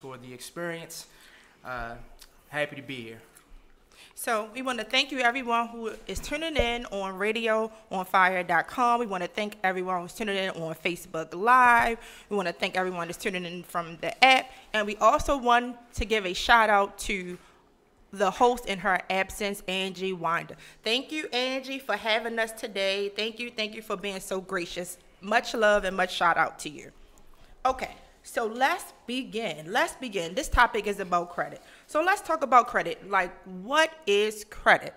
for the experience. Happy to be here. So we want to thank you, everyone who is tuning in on RadioOnFire.com. We want to thank everyone who's tuning in on Facebook Live. We want to thank everyone who's tuning in from the app. And we also want to give a shout out to the host in her absence, Angie Winder. Thank you, Angie, for having us today. Thank you for being so gracious. Much love and much shout out to you. Okay, so let's begin. This topic is about credit. So let's talk about credit. Like, what is credit?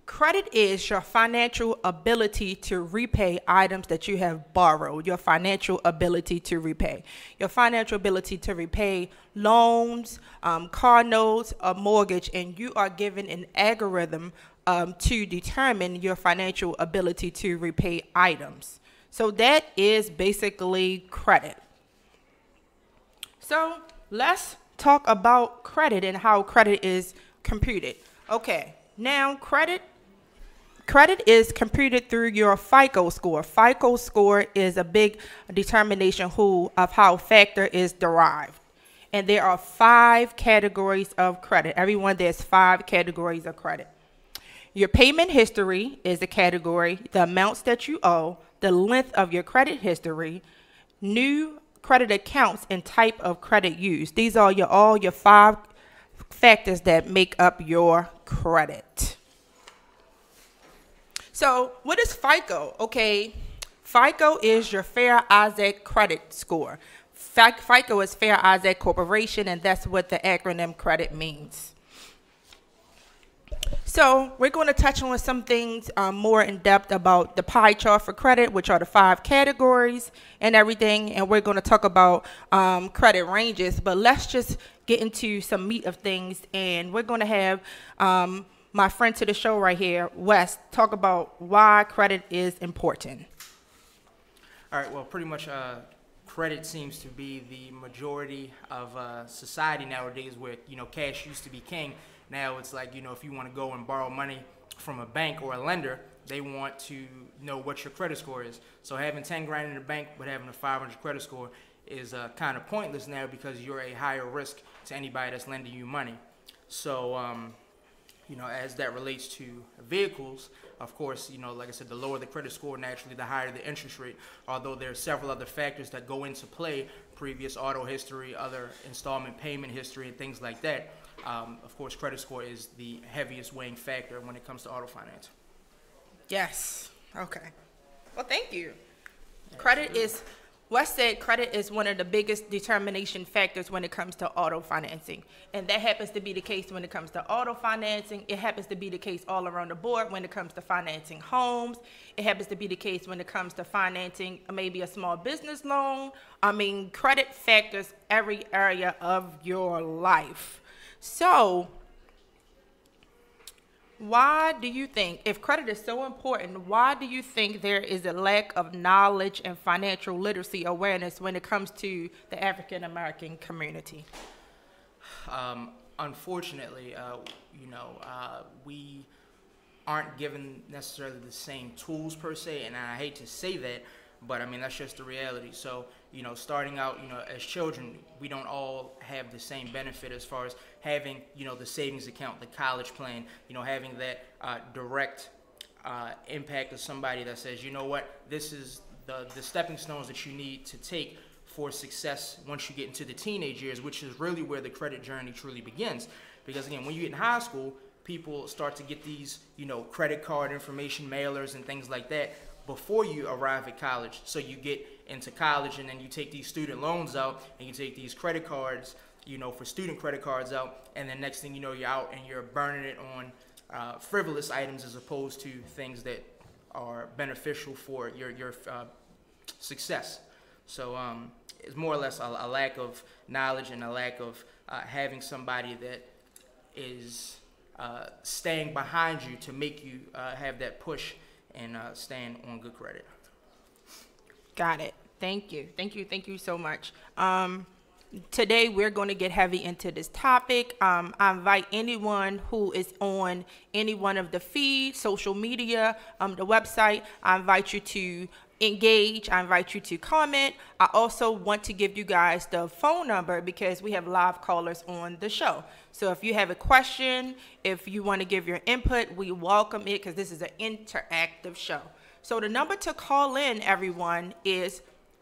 Credit is your financial ability to repay items that you have borrowed, your financial ability to repay. Your financial ability to repay loans, car notes, a mortgage, and you are given an algorithm to determine your financial ability to repay items. So that is basically credit. So let's talk about credit and how credit is computed. Okay, now credit is computed through your FICO score. FICO score is a big determination of how factor is derived. And there are 5 categories of credit. Everyone, there's 5 categories of credit. Your payment history is a category, the amounts that you owe, the length of your credit history, new credit accounts, and type of credit used. These are all your 5 factors that make up your credit. So what is FICO? Okay, FICO is your Fair Isaac credit score. FICO is Fair Isaac Corporation, and that's what the acronym credit means. So we're going to touch on some things more in depth about the pie chart for credit, which are the 5 categories and everything. And we're going to talk about credit ranges. But let's just get into some meat of things. And we're going to have my friend to the show right here, Wes, talk about why credit is important. All right, well, pretty much credit seems to be the majority of society nowadays where, cash used to be king. Now it's like, if you want to go and borrow money from a bank or a lender, they want to know what your credit score is. So having 10 grand in the bank but having a 500 credit score is kind of pointless now because you're a higher risk to anybody that's lending you money. So, as that relates to vehicles, of course, like I said, the lower the credit score, naturally, the higher the interest rate. Although there are several other factors that go into play, previous auto history, other installment payment history, and things like that. Of course, credit score is the heaviest weighing factor when it comes to auto finance. Yes. Okay. Well, thank you. Absolutely. Wes said credit is one of the biggest determination factors when it comes to auto financing. And that happens to be the case when it comes to auto financing. It happens to be the case all around the board when it comes to financing homes. It happens to be the case when it comes to financing maybe a small business loan. Credit factors every area of your life. So, why do you think, if credit is so important, why do you think there is a lack of knowledge and financial literacy awareness when it comes to the African American community? Unfortunately, we aren't given necessarily the same tools per se, and I hate to say that, but that's just the reality. So, starting out, as children, we don't all have the same benefit as far as having, the savings account, the college plan, having that direct impact of somebody that says, you know what, this is the stepping stones that you need to take for success once you get into the teenage years, which is really where the credit journey truly begins. Because again, when you get in high school, people start to get these, credit card information mailers and things like that before you arrive at college. So you get into college and then you take these student loans out and you take these credit cards, for student credit cards out, and then next thing you know, you're out and you're burning it on frivolous items as opposed to things that are beneficial for your success. So it's more or less a lack of knowledge and a lack of having somebody that is staying behind you to make you have that push and stand on good credit. Got it. Thank you so much. Today we're going to get heavy into this topic. I invite anyone who is on any one of the feeds, social media, the website, I invite you to engage. I invite you to comment. I also want to give you guys the phone number because we have live callers on the show. So if you have a question, if you want to give your input, we welcome it because this is an interactive show. So the number to call in, everyone, is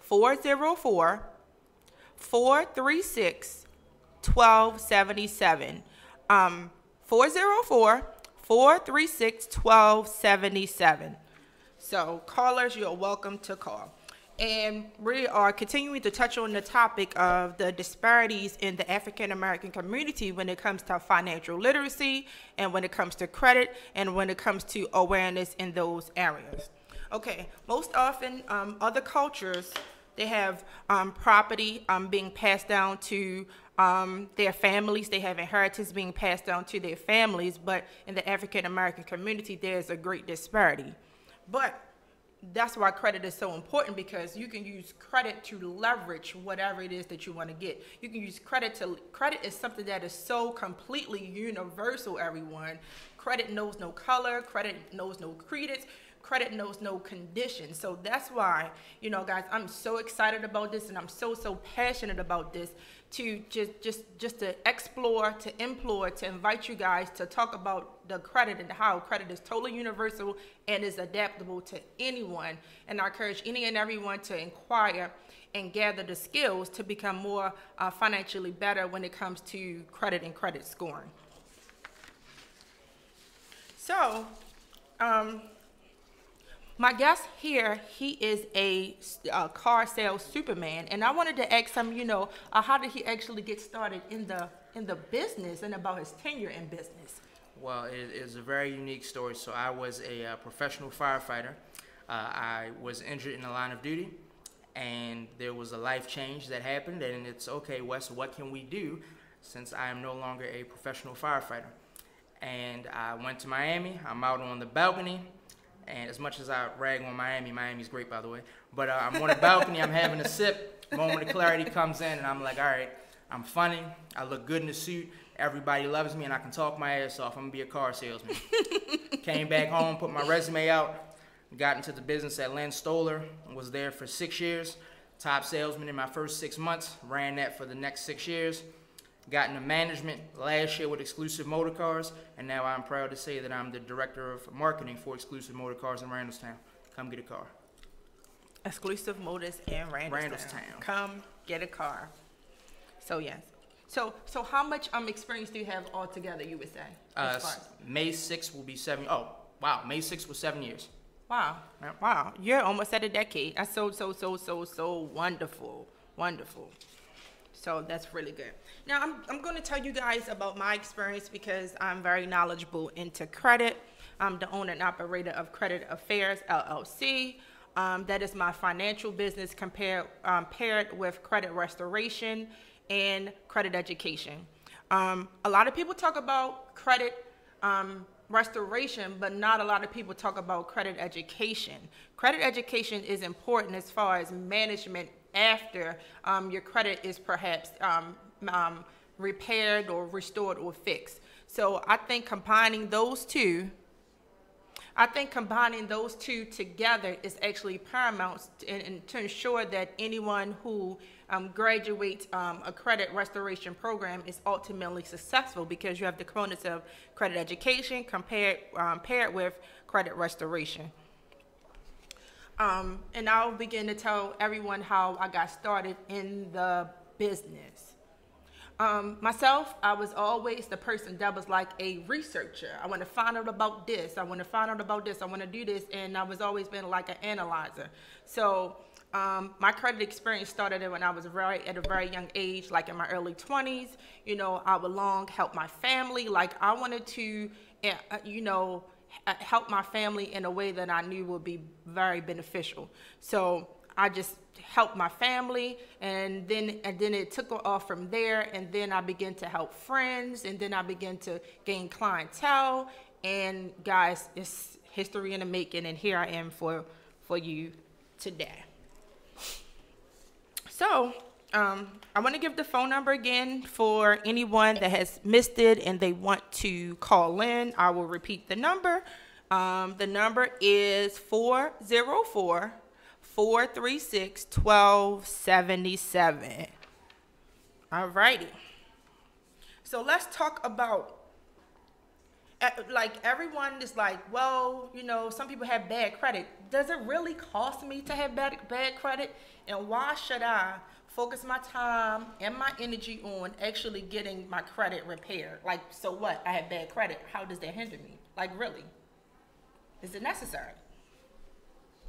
404-436-1277. 404-436-1277. So callers, you're welcome to call. And we are continuing to touch on the topic of the disparities in the African American community when it comes to financial literacy and when it comes to credit and when it comes to awareness in those areas. Okay, most often other cultures, they have property being passed down to their families. They have inheritance being passed down to their families, but in the African American community, there's a great disparity. But that's why credit is so important, because you can use credit to leverage whatever it is that you want to get. You can use credit is something that is so completely universal, everyone. Credit knows no color, credit knows no credence, credit knows no condition. So that's why, guys, I'm so excited about this, and I'm so passionate about this, to just to explore, to implore, to invite you guys to talk about the credit and how credit is totally universal and is adaptable to anyone. And I encourage any and everyone to inquire and gather the skills to become more financially better when it comes to credit and credit scoring. So, my guest here, he is a car sales superman, and I wanted to ask him, how did he actually get started in the business and about his tenure in business? Well, it is a very unique story. So I was a professional firefighter. I was injured in the line of duty, and there was a life change that happened, and it's okay, Wes, what can we do since I am no longer a professional firefighter? And I went to Miami. I'm out on the balcony. And as much as I rag on Miami's great, by the way, but I'm on the balcony, I'm having a sip, moment of clarity comes in, and I'm like, all right, I'm funny, I look good in the suit, everybody loves me, and I can talk my ass off, I'm going to be a car salesman. Came back home, put my resume out, got into the business at Lynn Stoller, was there for 6 years, top salesman in my first 6 months, ran that for the next 6 years. Got into management last year with Exclusive Motor Cars, and now I'm proud to say that I'm the director of marketing for Exclusive Motor Cars in Randallstown. Come get a car. Exclusive Motors in Randallstown. Come get a car. So yes. So how much experience do you have altogether, you would say? May 6th will be 7. Oh, wow. May 6th was 7 years. Wow. Yep. Wow. You're almost at a decade. That's so wonderful. Wonderful. So that's really good. Now, I'm going to tell you guys about my experience because I'm very knowledgeable into credit. I'm the owner and operator of Credit Affairs, LLC. That is my financial business paired with credit restoration and credit education. A lot of people talk about credit restoration, but not a lot of people talk about credit education. Credit education is important as far as management after your credit is perhaps repaired or restored or fixed. So I think combining those two together is actually paramount to ensure that anyone who graduates a credit restoration program is ultimately successful, because you have the components of credit education paired with credit restoration. And I'll begin to tell everyone how I got started in the business. Myself, I was always the person that was like a researcher. I want to find out about this. I want to find out about this. I want to do this. And I was always been like an analyzer. So my credit experience started when I was at a very young age, like in my early 20s. I would help my family. Like I wanted to, help my family in a way that I knew would be very beneficial. So I just helped my family, and then it took off from there, and then I began to help friends, and then I began to gain clientele, and guys, it's history in the making, and here I am for you today. So I want to give the phone number again for anyone that has missed it and they want to call in. I will repeat the number. The number is 404 436-1277. All righty. So let's talk about, like, everyone is like, well, you know, some people have bad credit. Does it really cost me to have bad credit? And why should I focus my time and my energy on actually getting my credit repaired? Like, so what? I have bad credit. How does that hinder me? Like, really? Is it necessary?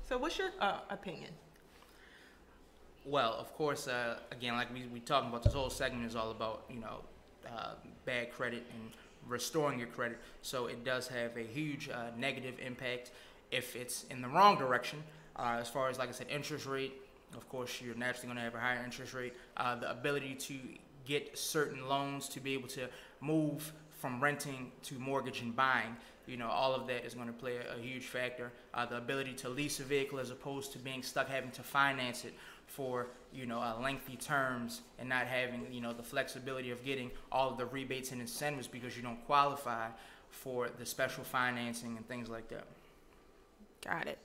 So what's your opinion? Well, of course, again, like we talking about, this whole segment is all about, you know, bad credit and restoring your credit. So it does have a huge negative impact if it's in the wrong direction. As far as, like I said, interest rate, of course, you're naturally going to have a higher interest rate. The ability to get certain loans to be able to move from renting to mortgage and buying, you know, all of that is going to play a huge factor. The ability to lease a vehicle as opposed to being stuck having to finance it for, you know, lengthy terms and not having, you know, the flexibility of getting all of the rebates and incentives because you don't qualify for the special financing and things like that. Got it.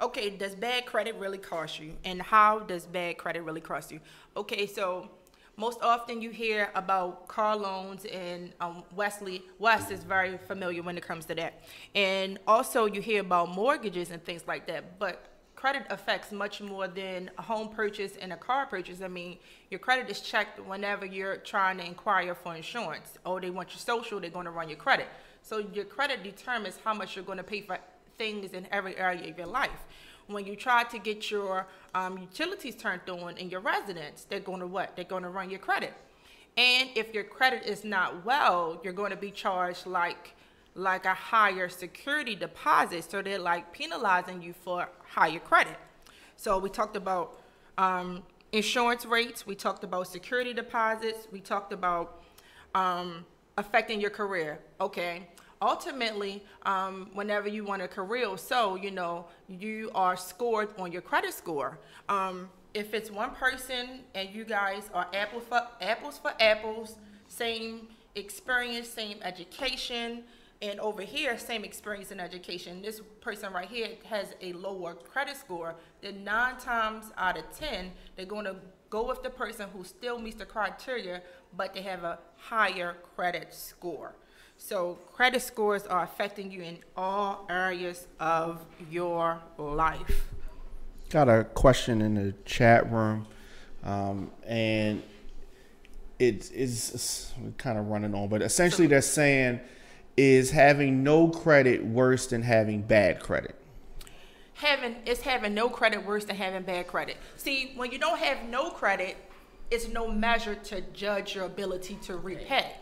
Okay, does bad credit really cost you? And how does bad credit really cost you? Okay, so most often you hear about car loans, and West is very familiar when it comes to that. And also you hear about mortgages and things like that. But credit affects much more than a home purchase and a car purchase. I mean, your credit is checked whenever you're trying to inquire for insurance. Oh, they want your social, they're going to run your credit. So your credit determines how much you're going to pay for things in every area of your life. When you try to get your utilities turned on in your residence, they're going to what? They're going to run your credit. And if your credit is not well, you're going to be charged like a higher security deposit. So they're like penalizing you for higher credit. So we talked about insurance rates. We talked about security deposits. We talked about affecting your career. Okay. Ultimately, whenever you want a career, so, you know, you are scored on your credit score. If it's one person and you guys are apples for apples, same experience, same education, and over here, same experience and education, this person right here has a lower credit score, then 9 times out of 10, they're going to go with the person who still meets the criteria, but they have a higher credit score. So credit scores are affecting you in all areas of your life. Got a question in the chat room, and it's kind of running on, but essentially they're saying, is having no credit worse than having bad credit? Having no credit worse than having bad credit. See, when you don't have no credit, it's no measure to judge your ability to repay.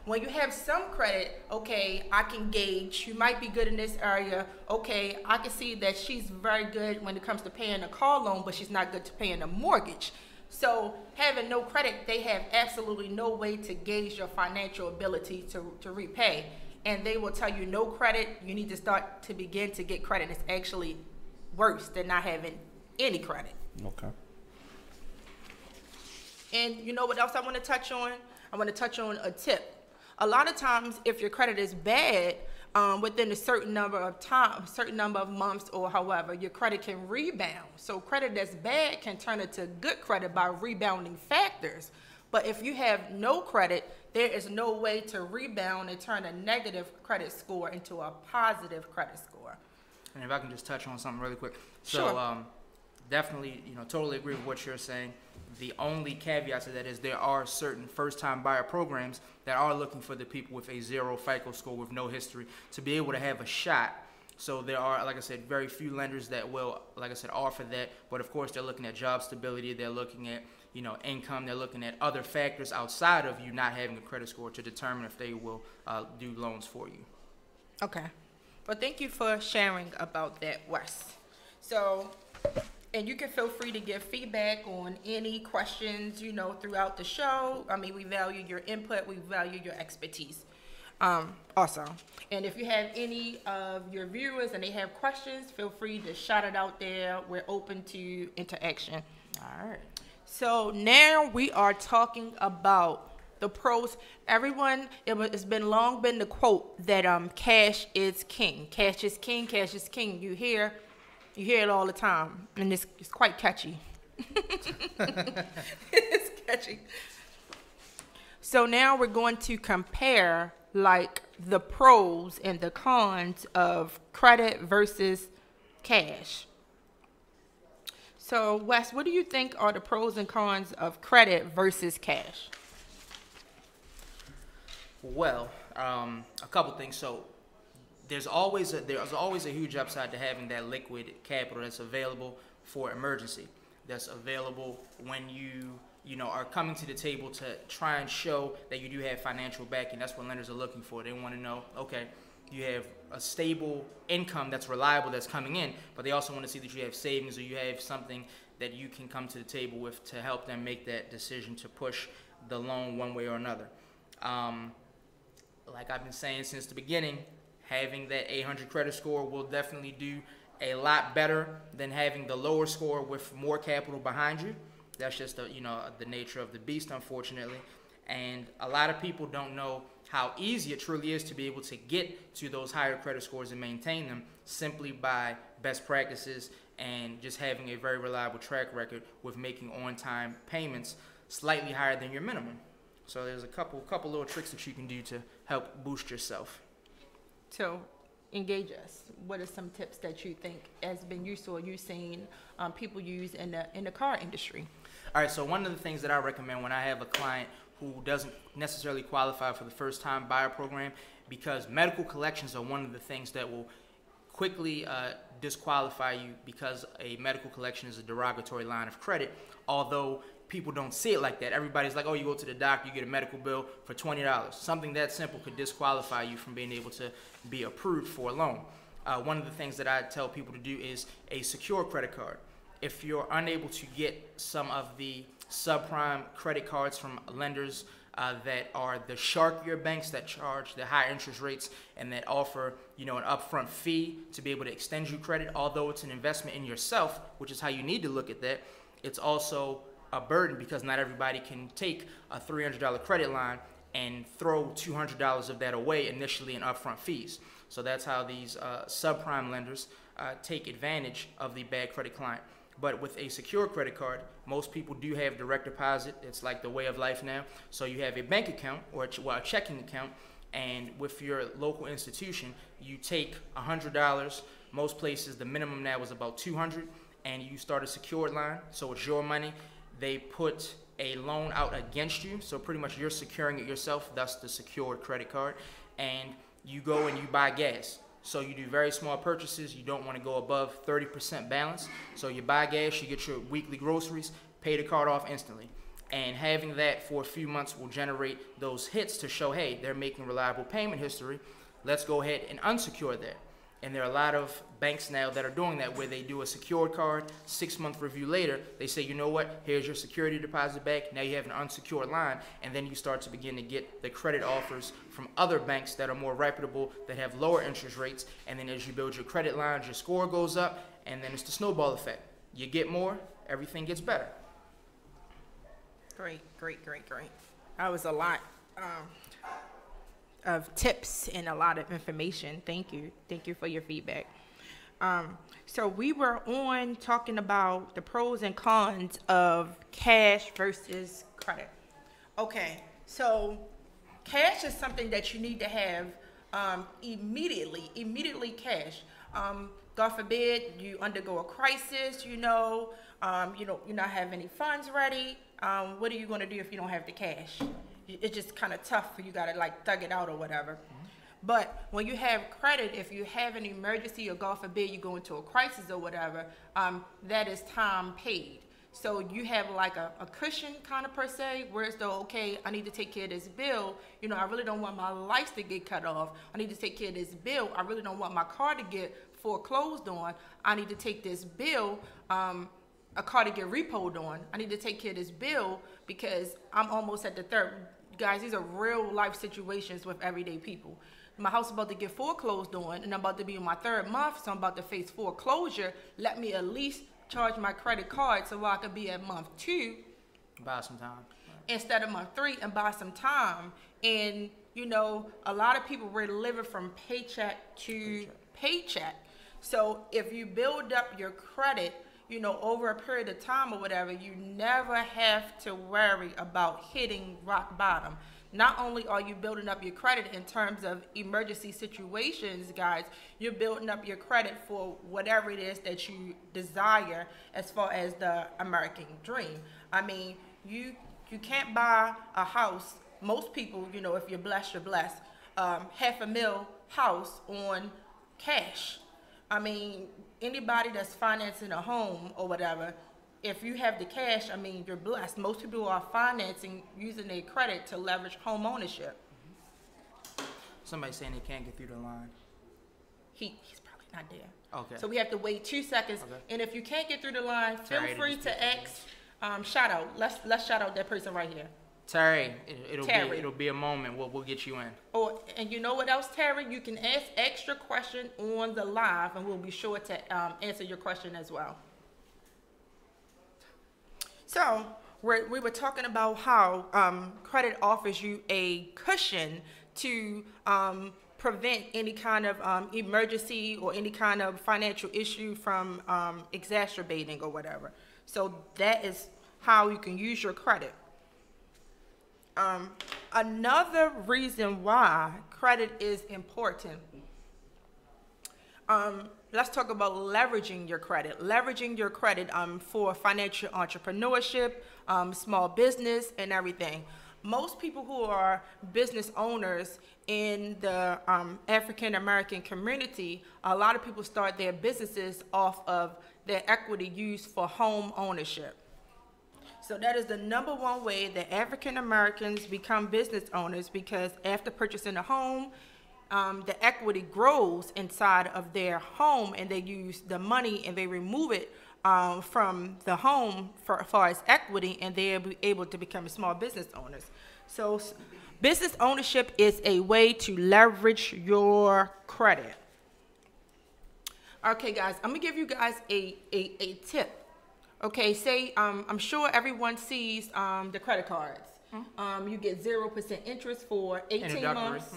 When you have some credit, okay, I can gauge, you might be good in this area. Okay, I can see that she's very good when it comes to paying a car loan, but she's not good to paying a mortgage. So having no credit, they have absolutely no way to gauge your financial ability to repay. And they will tell you no credit, you need to start to begin to get credit. It's actually worse than not having any credit. Okay. And you know what else I want to touch on? I want to touch on a tip. A lot of times, if your credit is bad, within a certain number of time, certain number of months or however, your credit can rebound. So credit that's bad can turn into good credit by rebounding factors. But if you have no credit, there is no way to rebound and turn a negative credit score into a positive credit score. And if I can just touch on something really quick. Sure. So definitely, totally agree with what you're saying. The only caveat to that is there are certain first-time buyer programs that are looking for the people with a 0 FICO score with no history to be able to have a shot. So there are, like I said, very few lenders that will, like I said, offer that. But of course, they're looking at job stability. They're looking at, income. They're looking at other factors outside of you not having a credit score to determine if they will do loans for you. Okay. Well, thank you for sharing about that, Wes. So, and you can feel free to give feedback on any questions, throughout the show. I mean, we value your input. We value your expertise. Also. And if you have any of your viewers and they have questions, feel free to shout it out there. We're open to interaction. All right. So now we are talking about the pros. Everyone, it's been long been the quote that cash is king. Cash is king. Cash is king. You hear You hear it all the time, and it's quite catchy. It's catchy. So now we're going to compare like the pros and the cons of credit versus cash. So Wes, what do you think are the pros and cons of credit versus cash? Well, a couple things. So there's always a huge upside to having that liquid capital that's available for emergency. That's available when you know are coming to the table to try and show that you do have financial backing. That's what lenders are looking for. They want to know, okay, you have a stable income that's reliable that's coming in, but they also want to see that you have savings or you have something that you can come to the table with to help them make that decision to push the loan one way or another. Like I've been saying since the beginning, having that 800 credit score will definitely do a lot better than having the lower score with more capital behind you. That's just the nature of the beast, unfortunately. And a lot of people don't know how easy it truly is to be able to get to those higher credit scores and maintain them simply by best practices and just having a very reliable track record with making on-time payments slightly higher than your minimum. So there's a couple little tricks that you can do to help boost yourself. So engage us. What are some tips that you think has been useful or you've seen people use in the car industry? All right, so one of the things that I recommend when I have a client who doesn't necessarily qualify for the first-time buyer program, because medical collections are one of the things that will quickly disqualify you because a medical collection is a derogatory line of credit, although people don't see it like that. Everybody's like, oh, you go to the doctor, you get a medical bill for $20. Something that simple could disqualify you from being able to be approved for a loan. One of the things that I tell people to do is a secure credit card. If you're unable to get some of the subprime credit cards from lenders that are the sharkier banks that charge the high interest rates and that offer, an upfront fee to be able to extend you credit, although it's an investment in yourself, which is how you need to look at that, it's also a burden because not everybody can take a $300 credit line and throw $200 of that away initially in upfront fees. So that's how these subprime lenders take advantage of the bad credit client. But with a secure credit card, most people do have direct deposit. It's like the way of life now. So you have a bank account or a checking account, and with your local institution, you take $100. Most places, the minimum now is about $200, and you start a secured line. So it's your money. They put a loan out against you, so pretty much you're securing it yourself, thus the secured credit card, and you go and you buy gas. So you do very small purchases. You don't want to go above 30% balance. So you buy gas, you get your weekly groceries, pay the card off instantly. And having that for a few months will generate those hits to show, hey, they're making reliable payment history. Let's go ahead and unsecure that. And there are a lot of banks now that are doing that where they do a secured card, 6-month review later, they say, you know what, here's your security deposit back, now you have an unsecured line, and then you start to begin to get the credit offers from other banks that are more reputable, that have lower interest rates, and then as you build your credit lines, your score goes up, and then it's the snowball effect. You get more, everything gets better. Great. That was a lot of tips and a lot of information. Thank you for your feedback. So we were on talking about the pros and cons of cash versus credit. Okay, so cash is something that you need to have immediately cash. God forbid you undergo a crisis, you not have any funds ready. What are you going to do if you don't have the cash? It's just kind of tough. You got to thug it out or whatever. Mm-hmm. But when you have credit, if you have an emergency or God forbid you go into a crisis or whatever, that is time paid. So you have a cushion kind of per se, whereas though, okay, I need to take care of this bill. I really don't want my lights to get cut off. I need to take care of this bill. I really don't want my car to get foreclosed on. I need to take this bill, a car to get repoed on. I need to take care of this bill because I'm almost at the third. Guys, these are real life situations with everyday people. My house is about to get foreclosed on, and I'm about to be in my 3rd month, so I'm about to face foreclosure. Let me at least charge my credit card so I can be at month 2. Buy some time. Instead of month 3 and buy some time. And, a lot of people were living from paycheck to paycheck. So if you build up your credit, you know, over a period of time or whatever, you never have to worry about hitting rock bottom. Not only are you building up your credit in terms of emergency situations, guys, you're building up your credit for whatever it is that you desire as far as the American dream. I mean, you can't buy a house. Most people, you know, if you're blessed, you're blessed. $500,000 house on cash. I mean, anybody that's financing a home or whatever, if you have the cash, I mean, you're blessed. Most people are financing using their credit to leverage home ownership. Somebody's saying they can't get through the line. He's probably not there. Okay. So we have to wait 2 seconds. Okay. And if you can't get through the line, feel free to ask. Shout out. Let's shout out that person right here. Terry, it'll be a moment. We'll get you in. Oh, and you know what else, Terry? You can ask extra question on the live, and we'll be sure to answer your question as well. So we were talking about how credit offers you a cushion to prevent any kind of emergency or any kind of financial issue from exacerbating or whatever. So that is how you can use your credit. Another reason why credit is important. Let's talk about leveraging your credit. Leveraging your credit for financial entrepreneurship, small business, and everything. Most people who are business owners in the African American community, a lot of people start their businesses off of their equity used for home ownership. So that is the #1 way that African Americans become business owners, because after purchasing a home, the equity grows inside of their home, and they use the money and they remove it from the home as far as equity, and they're able to become small business owners. So business ownership is a way to leverage your credit. Okay, guys, I'm gonna give you guys a tip. Okay, say I'm sure everyone sees the credit cards. You get 0% interest for 18 months.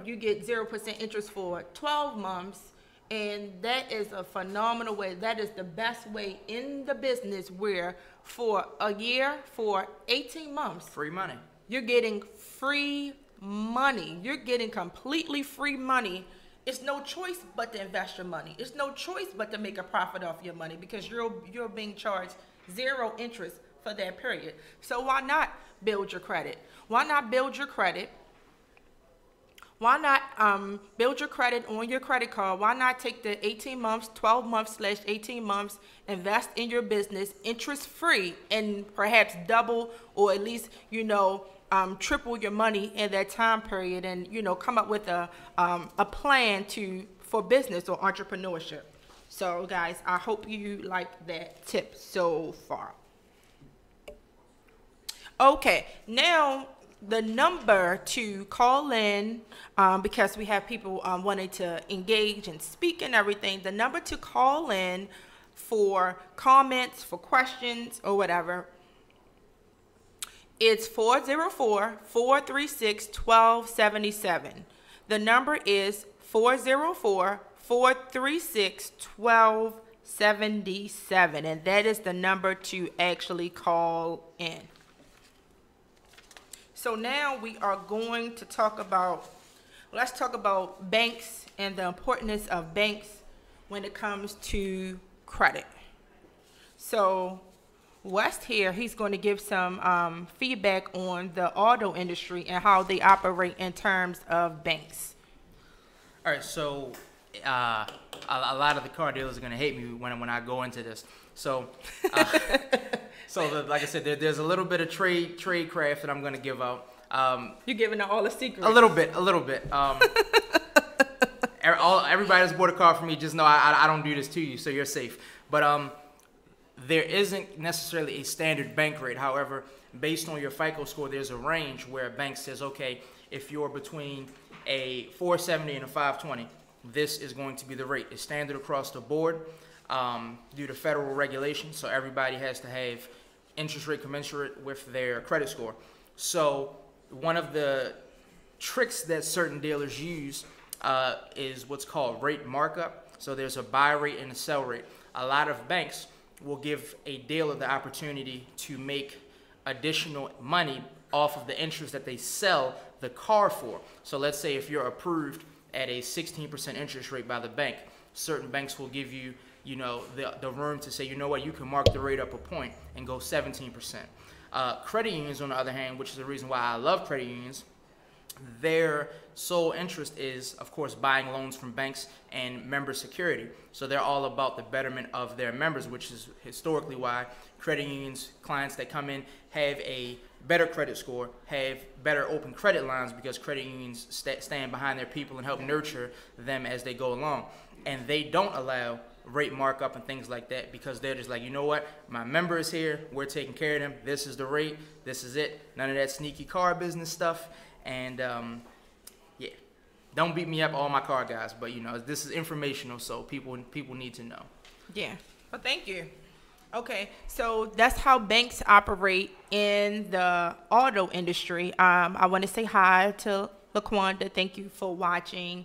You get 0% interest for 12 months, and that is a phenomenal way. That is the best way in the business, where for a year, for 18 months, free money. You're getting free money. You're getting completely free money. It's no choice but to invest your money. It's no choice but to make a profit off your money, because you're being charged 0 interest for that period. So why not build your credit? Why not build your credit? Why not build your credit on your credit card? Why not take the 18 months, 12 months / 18 months, invest in your business interest free, and perhaps double or at least, triple your money in that time period, and come up with a plan for business or entrepreneurship. So guys, I hope you like that tip so far. Okay, now the number to call in, because we have people wanting to engage and speak and everything, the number to call in for comments, for questions or whatever, it's 404-436-1277. The number is 404-436-1277, and that is the number to actually call in. So now we are going to let's talk about banks and the importance of banks when it comes to credit. So West here, he's going to give some feedback on the auto industry and how they operate in terms of banks. All right, so a lot of the car dealers are going to hate me when I go into this. So, like I said, there's a little bit of trade craft that I'm going to give out. You're giving out all the secrets. A little bit. Everybody that's bought a car from me, just know I don't do this to you, so you're safe. But there isn't necessarily a standard bank rate. However, based on your FICO score, there's a range where a bank says, okay, if you're between a 470 and a 520, this is going to be the rate. It's standard across the board due to federal regulation, so everybody has to have interest rate commensurate with their credit score. So one of the tricks that certain dealers use is what's called rate markup. So there's a buy rate and a sell rate. A lot of banks will give a dealer the opportunity to make additional money off of the interest that they sell the car for. So let's say if you're approved at a 16% interest rate by the bank, certain banks will give you, the room to say, you know what, you can mark the rate up a point and go 17%. Credit unions, on the other hand, which is the reason why I love credit unions, their sole interest is, of course, buying loans from banks and member security. So they're all about the betterment of their members, which is historically why credit unions, clients that come in, have a better credit score, have better open credit lines, because credit unions stand behind their people and help nurture them as they go along. And they don't allow rate markup and things like that, because they're just like, you know what, my member is here, we're taking care of them, this is the rate, this is it, none of that sneaky car business stuff. And yeah, don't beat me up, all my car guys, but this is informational, so people need to know. Yeah, well, thank you. Okay, so that's how banks operate in the auto industry. I want to say hi to LaQuanda. Thank you for watching.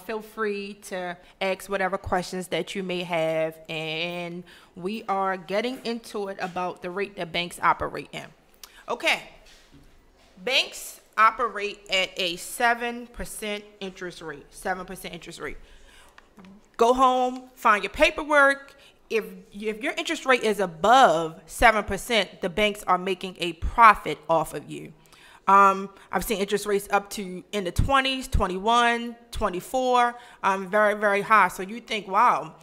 Feel free to ask whatever questions that you may have, and we are getting into it about the rate that banks operate in. Okay, banks operate at a 7% interest rate. 7% interest rate. Go home, find your paperwork. If your interest rate is above 7%, the banks are making a profit off of you. I've seen interest rates up to in the 20s, 21, 24, very, very high. So you think, wow,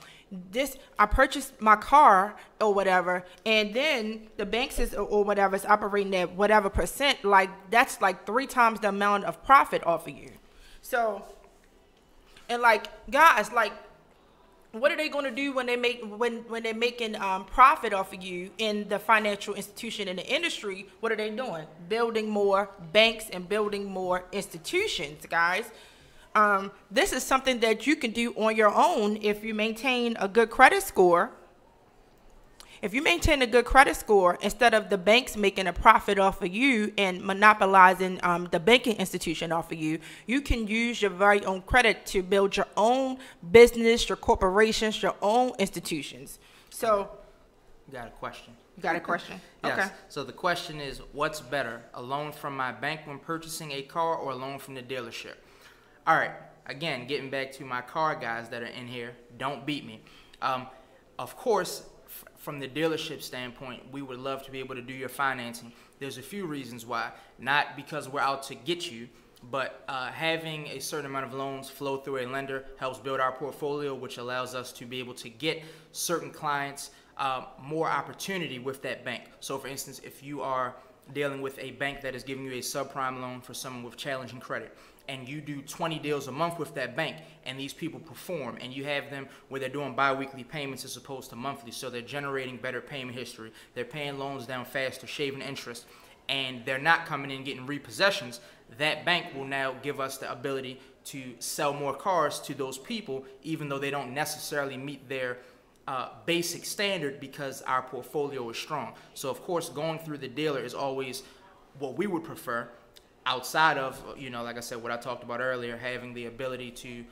I purchased my car or whatever, and then the banks or whatever is operating at whatever percent, like that's like 3 times the amount of profit off of you. So, and like, guys, like, what are they going to do when they're making profit off of you in the financial institution in the industry? What are they doing? Building more banks and building more institutions, guys. This is something that you can do on your own if you maintain a good credit score. If you maintain a good credit score, instead of the banks making a profit off of you and monopolizing the banking institution off of you, you can use your very own credit to build your own business, your corporations, your own institutions. So, you got a question? You got a question? Yes. Okay. So the question is, what's better, a loan from my bank when purchasing a car or a loan from the dealership? All right. Again, getting back to my car guys that are in here, don't beat me. Of course, from the dealership standpoint, we would love to be able to do your financing. There's a few reasons why. Not because we're out to get you, but having a certain amount of loans flow through a lender helps build our portfolio, which allows us to be able to get certain clients more opportunity with that bank. So for instance, if you are dealing with a bank that is giving you a subprime loan for someone with challenging credit, and you do 20 deals a month with that bank, and these people perform, and you have them where they're doing bi-weekly payments as opposed to monthly, so they're generating better payment history, they're paying loans down faster, shaving interest, and they're not coming in getting repossessions, that bank will now give us the ability to sell more cars to those people, even though they don't necessarily meet their basic standard, because our portfolio is strong. So of course, going through the dealer is always what we would prefer, outside of, like I said, what I talked about earlier, having the ability to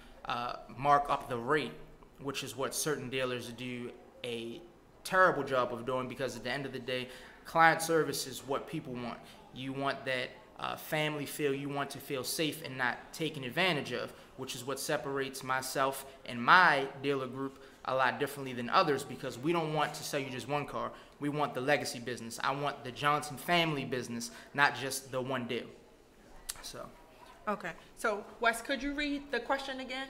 mark up the rate, which is what certain dealers do a terrible job of doing, because at the end of the day, client service is what people want. You want that family feel, you want to feel safe and not taken advantage of, which is what separates myself and my dealer group a lot differently than others, because we don't want to sell you just one car. We want the legacy business. I want the Johnson family business, not just the one deal. So, okay. So, Wes, could you read the question again?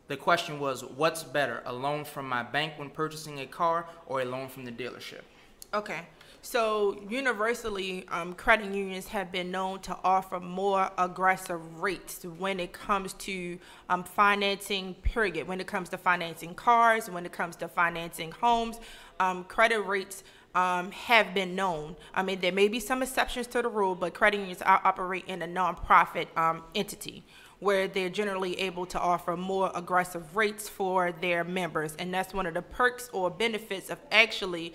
The question was, what's better, a loan from my bank when purchasing a car or a loan from the dealership? Okay. So, universally, credit unions have been known to offer more aggressive rates when it comes to financing, period. When it comes to financing cars, when it comes to financing homes, credit rates have been known. I mean, there may be some exceptions to the rule, but credit unions operate in a nonprofit entity where they're generally able to offer more aggressive rates for their members. And that's one of the perks or benefits of actually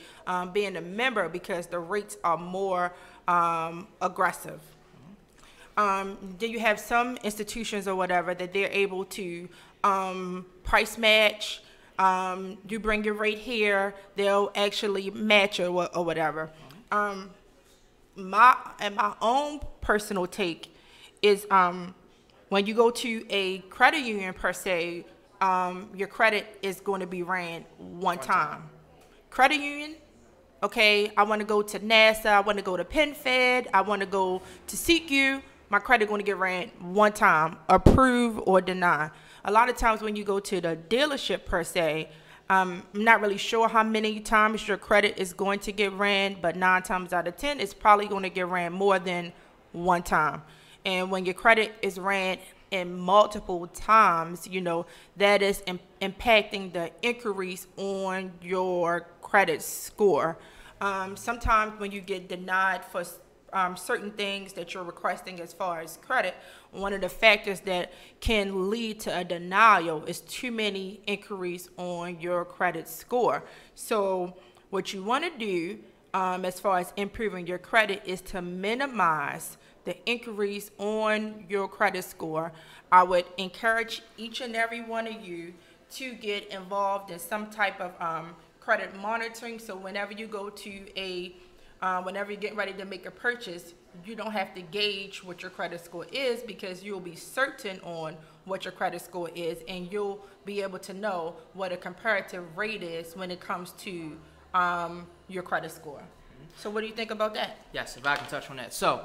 being a member, because the rates are more aggressive. Then you have some institutions or whatever that they're able to price match, You bring your rate here, they'll actually match or whatever. My own personal take is when you go to a credit union per se, your credit is going to be ran one time. Credit union, okay, I want to go to NASA, I want to go to PenFed, I want to go to SeekU, my credit going to get ran one time, approve or deny. A lot of times when you go to the dealership per se, I'm not really sure how many times your credit is going to get ran, but 9 times out of 10, it's probably going to get ran more than one time. And when your credit is ran in multiple times, that is impacting the inquiries on your credit score. Sometimes when you get denied for certain things that you're requesting as far as credit, one of the factors that can lead to a denial is too many inquiries on your credit score. So what you want to do as far as improving your credit is to minimize the inquiries on your credit score. I would encourage each and every one of you to get involved in some type of credit monitoring. So whenever you go to whenever you're getting ready to make a purchase, you don't have to gauge what your credit score is, because you'll be certain on what your credit score is, and you'll be able to know what a comparative rate is when it comes to your credit score. So what do you think about that? Yes, if I can touch on that. So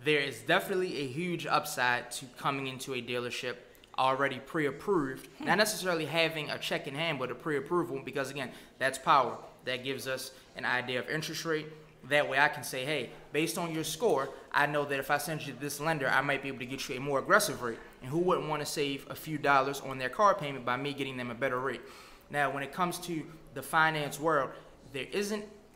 there is definitely a huge upside to coming into a dealership already pre-approved, not necessarily having a check in hand, but a pre-approval, because again, that's power. That gives us an idea of interest rate. That way I can say, hey, based on your score, I know that if I send you to this lender, I might be able to get you a more aggressive rate. And who wouldn't want to save a few dollars on their car payment by me getting them a better rate? Now, when it comes to the finance world,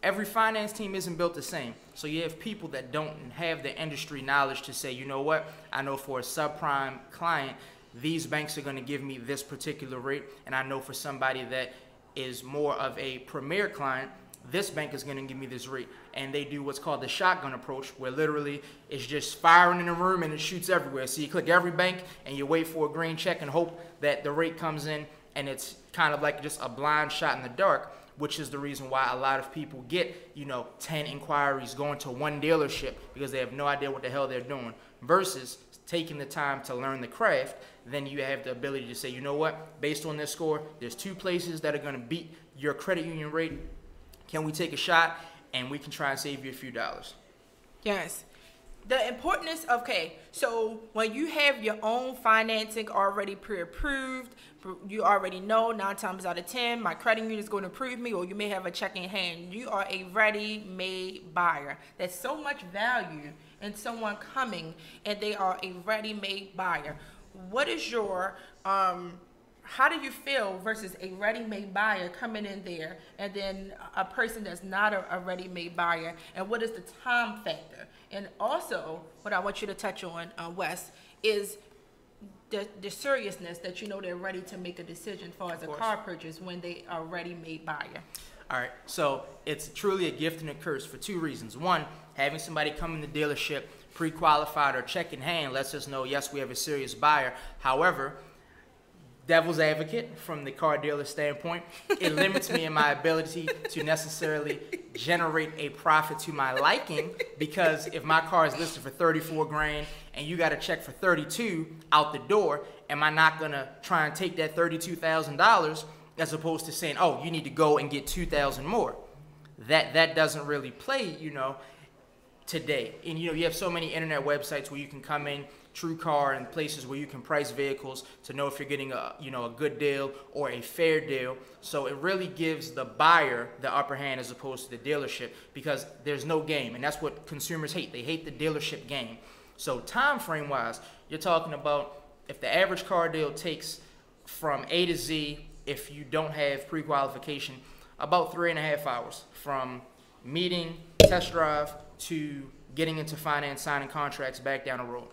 every finance team isn't built the same. So you have people that don't have the industry knowledge to say, you know what, I know for a subprime client, these banks are going to give me this particular rate. And I know for somebody that is more of a premier client, this bank is going to give me this rate. And they do what's called the shotgun approach, where literally it's just firing in the room and it shoots everywhere. So you click every bank and you wait for a green check and hope that the rate comes in, and it's kind of like just a blind shot in the dark, which is the reason why a lot of people get 10 inquiries going to one dealership, because they have no idea what the hell they're doing, versus taking the time to learn the craft. Then you have the ability to say, you know what, based on this score, there's 2 places that are going to beat your credit union rate. Can we take a shot and we can try and save you a few dollars? Yes. The importance, okay, so when you have your own financing already pre-approved, you already know 9 times out of 10, my credit union is going to approve me, or you may have a check in hand. You are a ready-made buyer. There's so much value in someone coming and they are a ready-made buyer. What is your, how do you feel versus a ready-made buyer coming in there and then a person that's not a ready-made buyer, and what is the time factor? And also, what I want you to touch on, Wes, is the seriousness that they're ready to make a decision as far as a car purchase when they are a ready-made buyer. All right, so it's truly a gift and a curse for 2 reasons. One, having somebody come in the dealership pre-qualified or check in hand lets us know, yes, we have a serious buyer. However, devil's advocate from the car dealer standpoint, it limits me in my ability to necessarily generate a profit to my liking, because if my car is listed for 34 grand and you got a check for 32 out the door, am I not going to try and take that $32,000 as opposed to saying, oh, you need to go and get 2,000 more? That doesn't really play, today. And you have so many internet websites where you can come in, TrueCar, and places where you can price vehicles to know if you're getting a good deal or a fair deal. So it really gives the buyer the upper hand as opposed to the dealership, because there's no game, and that's what consumers hate. They hate the dealership game. So time frame wise, you're talking about, if the average car deal takes from A to Z, if you don't have pre-qualification, about 3.5 hours from meeting, test drive, to getting into finance, signing contracts, back down the road.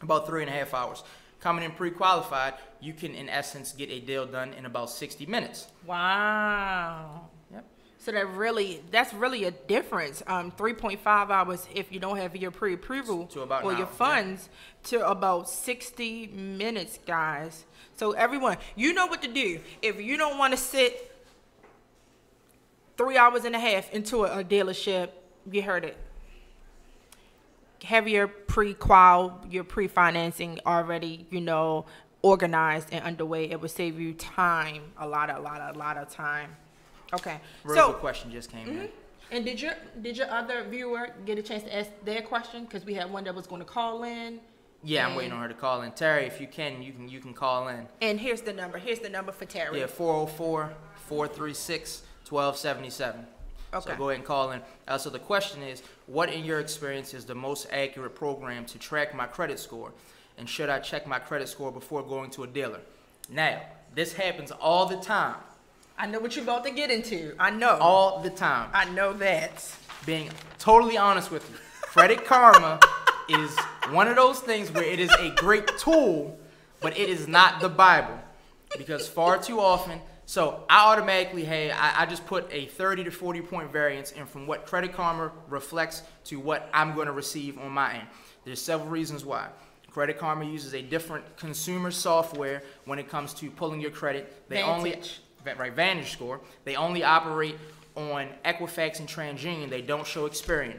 About 3.5 hours. Coming in pre-qualified, you can in essence get a deal done in about 60 minutes. Wow. Yep. So that's really a difference. 3.5 hours if you don't have your pre-approval To about or an your hour, funds to about 60 minutes, guys. So everyone, you know what to do. If you don't want to sit 3 hours and a half into a dealership, you heard it. Have your pre-qual, your pre-financing already, organized and underway. It would save you time, a lot of time. Okay. Real quick question just came in. And did your other viewer get a chance to ask their question? Because we had one that was going to call in. Yeah, I'm waiting on her to call in. Terry, if you can call in. And here's the number. Here's the number for Terry. Yeah, 404-436-1277. Okay. So go ahead and call in. So the question is, what in your experience is the most accurate program to track my credit score? And should I check my credit score before going to a dealer? Now, this happens all the time. I know what you're about to get into. I know. All the time. I know that. Being totally honest with you, Credit Karma is one of those things where it is a great tool, but it is not the Bible. Because far too often, so I automatically, I just put a 30 to 40 point variance in from what Credit Karma reflects to what I'm going to receive on my end. There's several reasons why. Credit Karma uses a different consumer software when it comes to pulling your credit. Vantage score. They only operate on Equifax and TransUnion. They don't show Experian.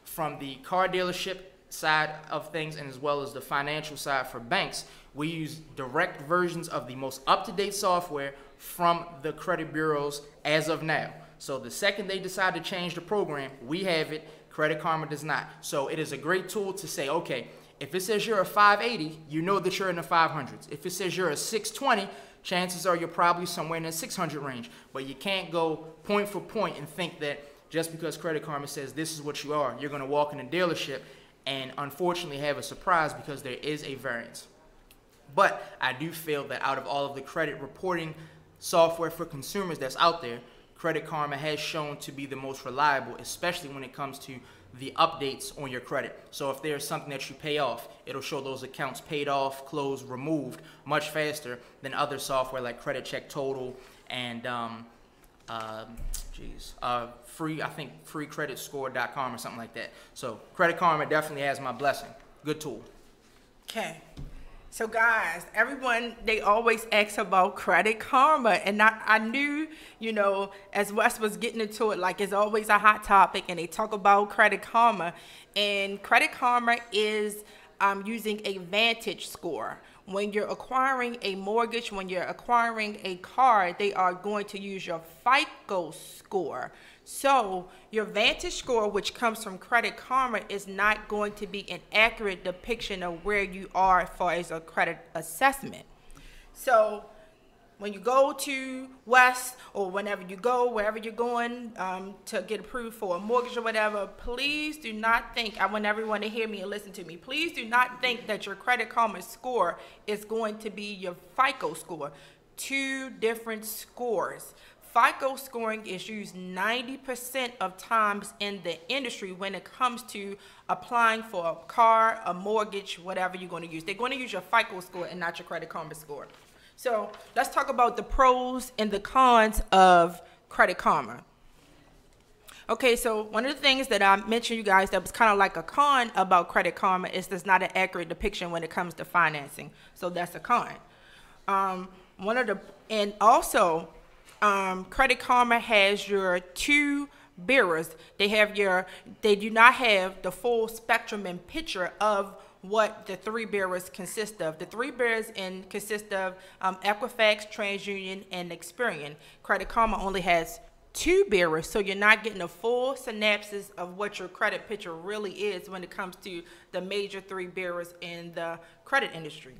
From the car dealership side of things and as well as the financial side for banks, we use direct versions of the most up-to-date software from the credit bureaus as of now. So the second they decide to change the program, we have it. Credit Karma does not. So it is a great tool to say, okay, if it says you're a 580, you know that you're in the 500s. If it says you're a 620, chances are you're probably somewhere in the 600 range. But you can't go point for point and think that just because Credit Karma says this is what you are, you're going to walk in a dealership and unfortunately have a surprise because there is a variance. But I do feel that out of all of the credit reporting software for consumers that's out there, Credit Karma has shown to be the most reliable, especially when it comes to the updates on your credit. So if there's something that you pay off, it'll show those accounts paid off, closed, removed much faster than other software like Credit Check Total and freecreditscore.com or something like that. So Credit Karma definitely has my blessing. Good tool. Okay. So guys, everyone, they always ask about Credit Karma. And I knew, as Wes was getting into it, like it's always a hot topic and they talk about Credit Karma. And Credit Karma is using a Vantage score. When you're acquiring a mortgage, when you're acquiring a car, they are going to use your FICO score. So your Vantage score, which comes from Credit Karma, is not going to be an accurate depiction of where you are as far as a credit assessment. So when you go to West or whenever you go, wherever you're going to get approved for a mortgage or whatever, please do not think, I want everyone to hear me and listen to me, please do not think that your Credit Karma score is going to be your FICO score. Two different scores. FICO scoring is used 90% of times in the industry when it comes to applying for a car, a mortgage, whatever you're going to use. They're going to use your FICO score and not your Credit Karma score. So let's talk about the pros and the cons of Credit Karma. Okay, so one of the things that I mentioned you guys that was kind of like a con about Credit Karma is there's not an accurate depiction when it comes to financing. So that's a con. Credit Karma has your two bureaus. They do not have the full spectrum and picture of what the three bureaus consist of. The three bureaus consist of Equifax, TransUnion, and Experian. Credit Karma only has two bureaus, so you're not getting a full synopsis of what your credit picture really is when it comes to the major three bureaus in the credit industry.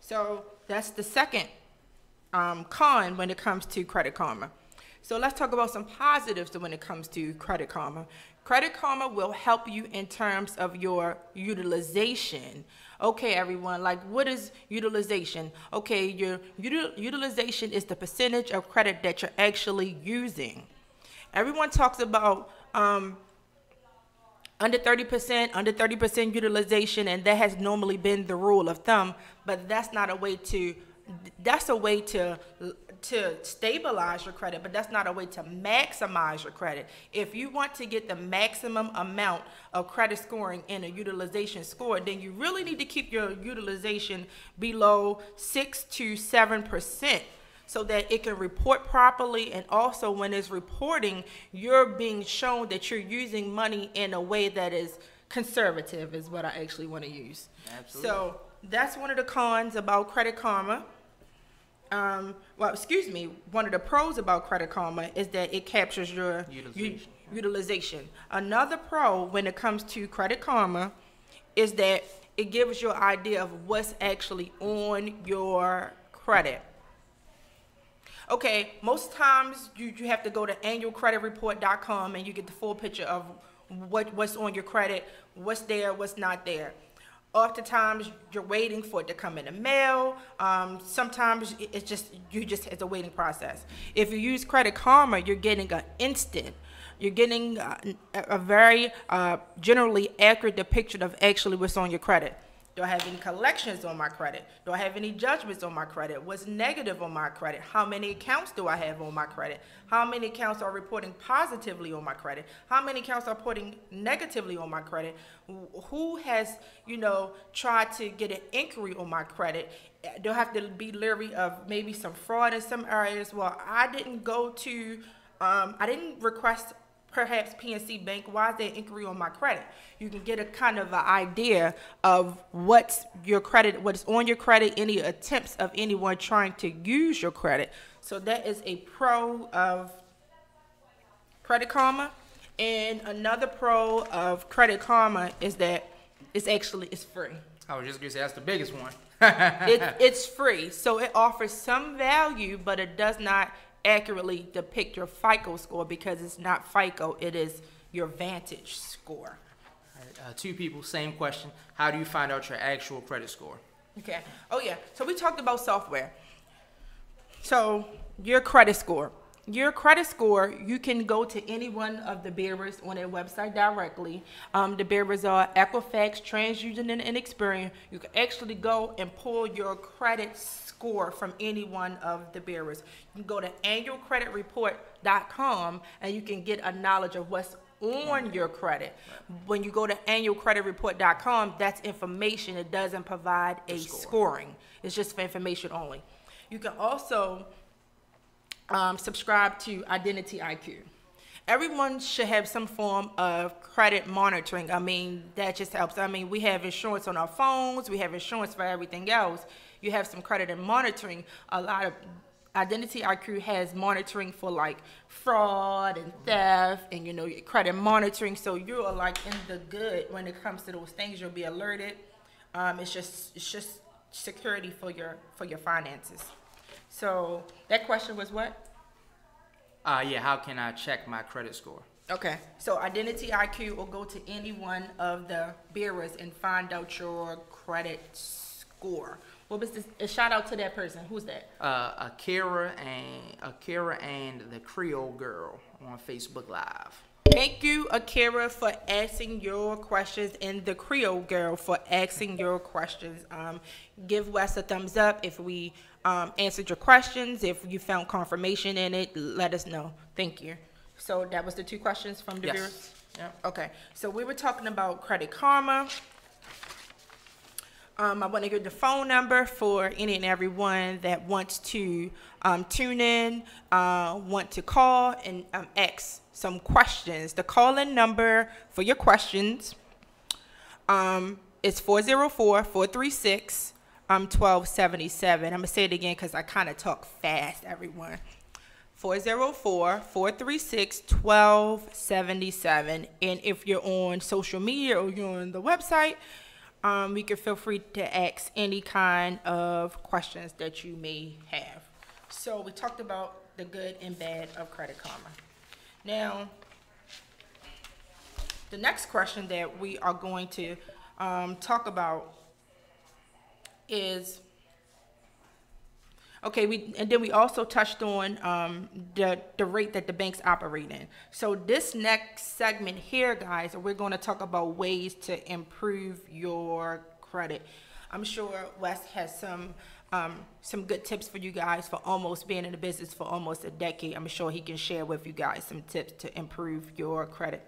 So that's the second con when it comes to Credit Karma. So let's talk about some positives when it comes to Credit Karma. Credit Karma will help you in terms of your utilization. Okay, everyone, like what is utilization? Okay, your utilization is the percentage of credit that you're actually using. Everyone talks about under 30% utilization, and that has normally been the rule of thumb, but that's not a way to, that's a way to to stabilize your credit, but that's not a way to maximize your credit. If you want to get the maximum amount of credit scoring in a utilization score, then you really need to keep your utilization below 6 to 7%. So that it can report properly, and also when it's reporting, you're being shown that you're using money in a way that is conservative, is what I actually want to use. Absolutely. So that's one of the cons about Credit Karma. One of the pros about Credit Karma is that it captures your utilization. Another pro when it comes to Credit Karma is that it gives you an idea of what's actually on your credit. Okay, most times you have to go to annualcreditreport.com and you get the full picture of what's on your credit, what's there, what's not there. Oftentimes you're waiting for it to come in the mail. Sometimes it's a waiting process. If you use Credit Karma, you're getting an instant. You're getting a very generally accurate depiction of actually what's on your credit. Do I have any collections on my credit? Do I have any judgments on my credit? What's negative on my credit? How many accounts do I have on my credit? How many accounts are reporting positively on my credit? How many accounts are reporting negatively on my credit? Who has, tried to get an inquiry on my credit? Do I have to be leery of maybe some fraud in some areas? Well, I didn't request perhaps PNC Bank. Why is there an inquiry on my credit? You can get a kind of an idea of what's on your credit, any attempts of anyone trying to use your credit. So that is a pro of Credit Karma. And another pro of Credit Karma is that it's free. I was just going to say that's the biggest one. It's free. So it offers some value, but it does not accurately depict your FICO score, because it's not FICO, it is your Vantage score. Two people, same question. How do you find out your actual credit score? Okay. Oh yeah. So we talked about software. So your credit score. Your credit score, you can go to any one of the bureaus on their website directly. The bureaus are Equifax, TransUnion, and Experian. You can actually go and pull your credit score from any one of the bureaus. You can go to annualcreditreport.com and you can get a knowledge of what's on your credit. When you go to annualcreditreport.com, that's information. It doesn't provide a scoring. It's just for information only. You can also subscribe to Identity IQ. Everyone should have some form of credit monitoring. I mean, that just helps. I mean, we have insurance on our phones. We have insurance for everything else. You have some credit and monitoring. A lot of Identity IQ has monitoring for like fraud and theft and, credit monitoring. So you're like in the good when it comes to those things. You'll be alerted. It's just security for your finances. So that question was what? How can I check my credit score? Okay, so Identity IQ will go to any one of the bureaus and find out your credit score. What was this? A shout out to that person. Who's that? Akira and the Creole Girl on Facebook Live. Thank you, Akira, for asking your questions, and the Creole Girl for asking your questions. Give Wes a thumbs up if we answered your questions. If you found confirmation in it, let us know. Thank you. So that was the two questions from the viewers? Yeah. Okay. So we were talking about Credit Karma. I want to give the phone number for any and everyone that wants to tune in, want to call and ask some questions. The call-in number for your questions is 404-436-1277. I'm going to say it again because I kind of talk fast, everyone. 404-436-1277. And if you're on social media or you're on the website, you can feel free to ask any kind of questions that you may have. So we talked about the good and bad of Credit Karma. Now, the next question that we are going to talk about is, and then we also touched on the rate that the banks operate in. So this next segment here, guys, we're going to talk about ways to improve your credit. I'm sure Wes has some some good tips for you guys for almost being in the business for almost a decade. I'm sure he can share with you guys some tips to improve your credit.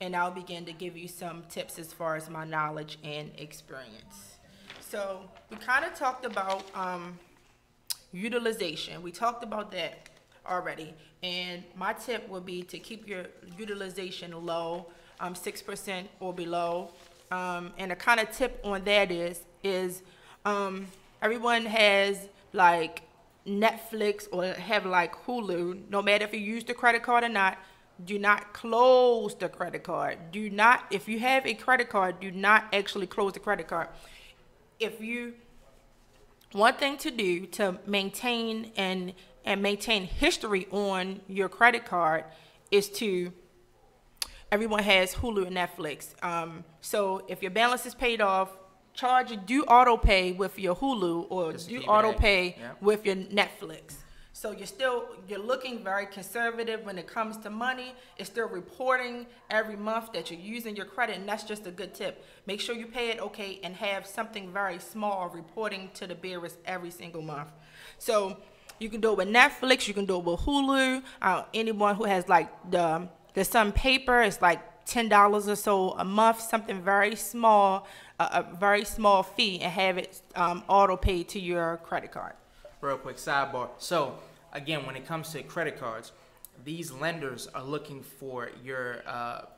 And I'll begin to give you some tips as far as my knowledge and experience. So we kind of talked about utilization. We talked about that already. And my tip would be to keep your utilization low, 6% or below. And a kind of tip on that is everyone has like Netflix or have like Hulu. No matter if you use the credit card or not, do not close the credit card. Do not, if you have a credit card, do not actually close the credit card. One thing to do to maintain and maintain history on your credit card is to, everyone has Hulu and Netflix. So if your balance is paid off, do auto pay with your Hulu or do auto pay with your Netflix. So you're looking very conservative when it comes to money. It's still reporting every month that you're using your credit, and that's just a good tip. Make sure you pay it okay and have something very small reporting to the bureaus every single month. So you can do it with Netflix, you can do it with Hulu. Anyone who has like the Sun paper, it's like $10 or so a month, something very small, a very small fee, and have it auto paid to your credit card. Real quick sidebar. So again, when it comes to credit cards, these lenders are looking for your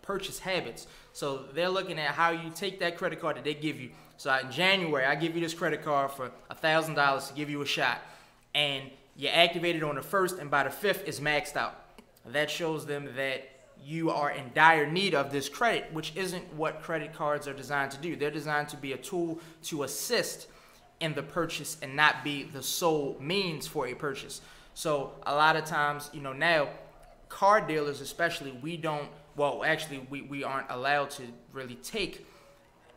purchase habits. So they're looking at how you take that credit card that they give you. So in January, I give you this credit card for $1,000 to give you a shot, and you activate it on the 1st, and by the 5th, it's maxed out. That shows them that you are in dire need of this credit, which isn't what credit cards are designed to do. They're designed to be a tool to assist in the purchase and not be the sole means for a purchase. So a lot of times, now car dealers especially, we aren't allowed to really take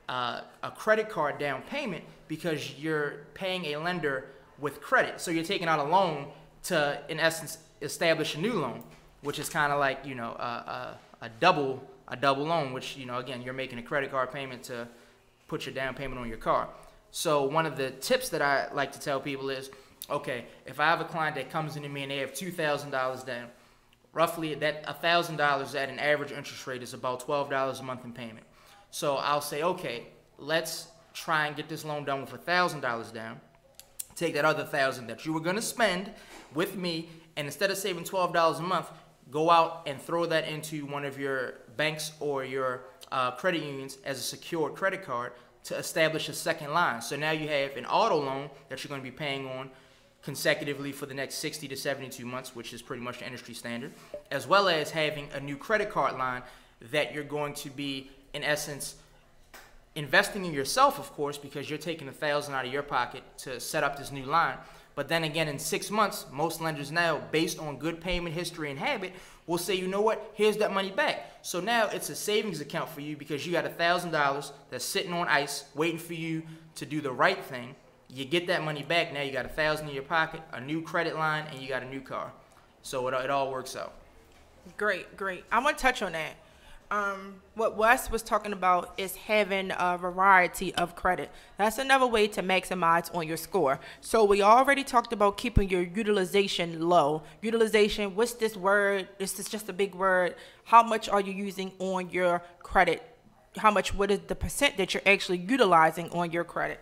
a credit card down payment because you're paying a lender with credit. So you're taking out a loan to, in essence, establish a new loan, which is kind of like, a double loan, which, again, you're making a credit card payment to put your down payment on your car. So one of the tips that I like to tell people is, okay, if I have a client that comes into me and they have $2,000 down, roughly that $1,000 at an average interest rate is about $12 a month in payment. So I'll say, okay, let's try and get this loan done with $1,000 down. Take that other $1,000 that you were going to spend with me, and instead of saving $12 a month, go out and throw that into one of your banks or your credit unions as a secured credit card to establish a second line. So now you have an auto loan that you're going to be paying on consecutively for the next 60 to 72 months, which is pretty much the industry standard, as well as having a new credit card line that you're going to be, in essence, investing in yourself, of course, because you're taking $1,000 out of your pocket to set up this new line. But then again, in 6 months, most lenders now, based on good payment history and habit, will say, you know what, here's that money back. So now it's a savings account for you because you got $1,000 that's sitting on ice waiting for you to do the right thing. You get that money back. Now you got $1,000 in your pocket, a new credit line, and you got a new car. So it all works out. Great. I want to touch on that. What Wes was talking about is having a variety of credit. That's another way to maximize on your score. So we already talked about keeping your utilization low. Utilization, what's this word? This is just a big word. How much are you using on your credit? What is the percent that you're actually utilizing on your credit?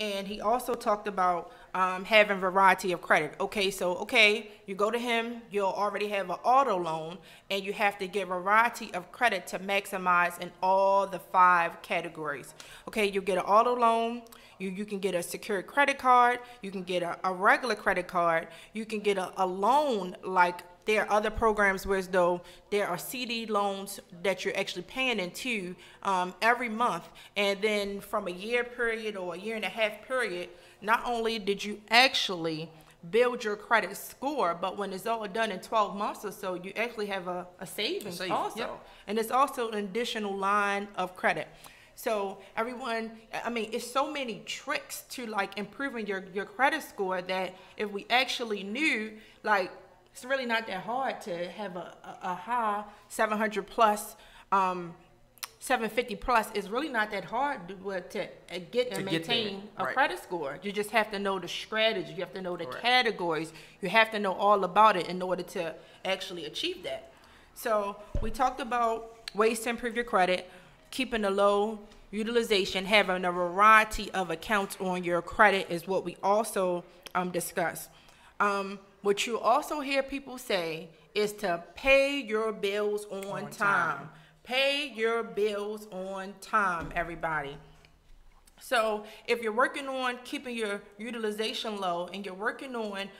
And he also talked about having variety of credit. Okay, you go to him, you'll already have an auto loan, and you have to get variety of credit to maximize in all the 5 categories. Okay, you get an auto loan, you can get a secured credit card, you can get a regular credit card, you can get a loan like there are other programs where as though there are CD loans that you're actually paying into every month. And then from a year period or a year and a half period, not only did you actually build your credit score, but when it's all done in 12 months or so, you actually have a savings also. Yep. And it's also an additional line of credit. So everyone, it's so many tricks to like improving your credit score that if we actually knew, like, it's really not that hard to have a high 700 plus 750 plus, it's really not that hard to get and maintain a credit score. You just have to know the strategy. You have to know the categories. You have to know all about it in order to actually achieve that. So we talked about ways to improve your credit, keeping a low utilization, having a variety of accounts on your credit is what we also discussed. What you also hear people say is to pay your bills on time. Pay your bills on time, everybody. So if you're working on keeping your utilization low and you're working on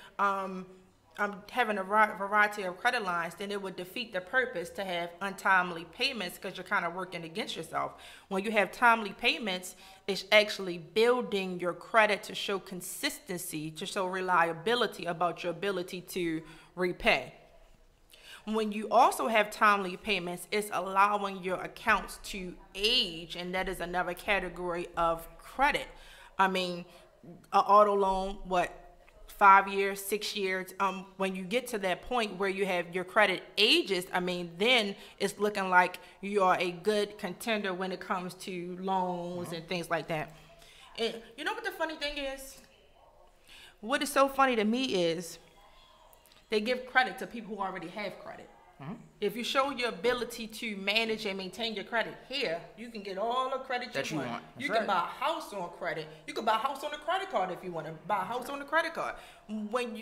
having a variety of credit lines, then it would defeat the purpose to have untimely payments because you're kind of working against yourself. When you have timely payments, it's actually building your credit to show consistency, to show reliability about your ability to repay. When you also have timely payments, it's allowing your accounts to age, and that is another category of credit. I mean, an auto loan, 5 years, 6 years, when you get to that point where you have your credit ages, I mean, then it's looking like you are a good contender when it comes to loans and things like that. And you know what the funny thing is? What is so funny to me is they give credit to people who already have credit. If you show your ability to manage and maintain your credit here, you can get all the credit that you want. You can buy a house on credit. You can buy a house on a credit card if you want to buy a house on a credit card. When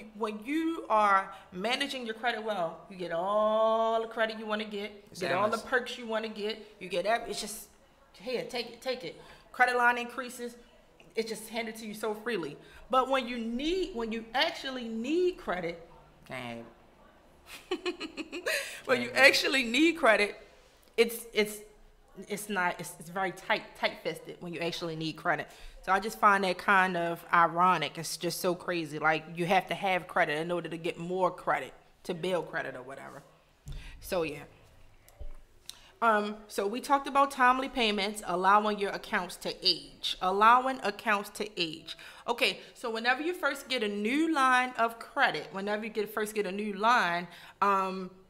you are managing your credit well, you get all the credit you want to get all the perks you want to get. You get it's just here, take it. Credit line increases. It's just handed to you so freely. But when you actually need credit, when you actually need credit, it's very tight-fisted when you actually need credit. So I just find that kind of ironic. It's just so crazy. Like, you have to have credit in order to get more credit, to build credit or whatever. So yeah. So we talked about timely payments, allowing your accounts to age. Okay, so whenever you first get a new line of credit,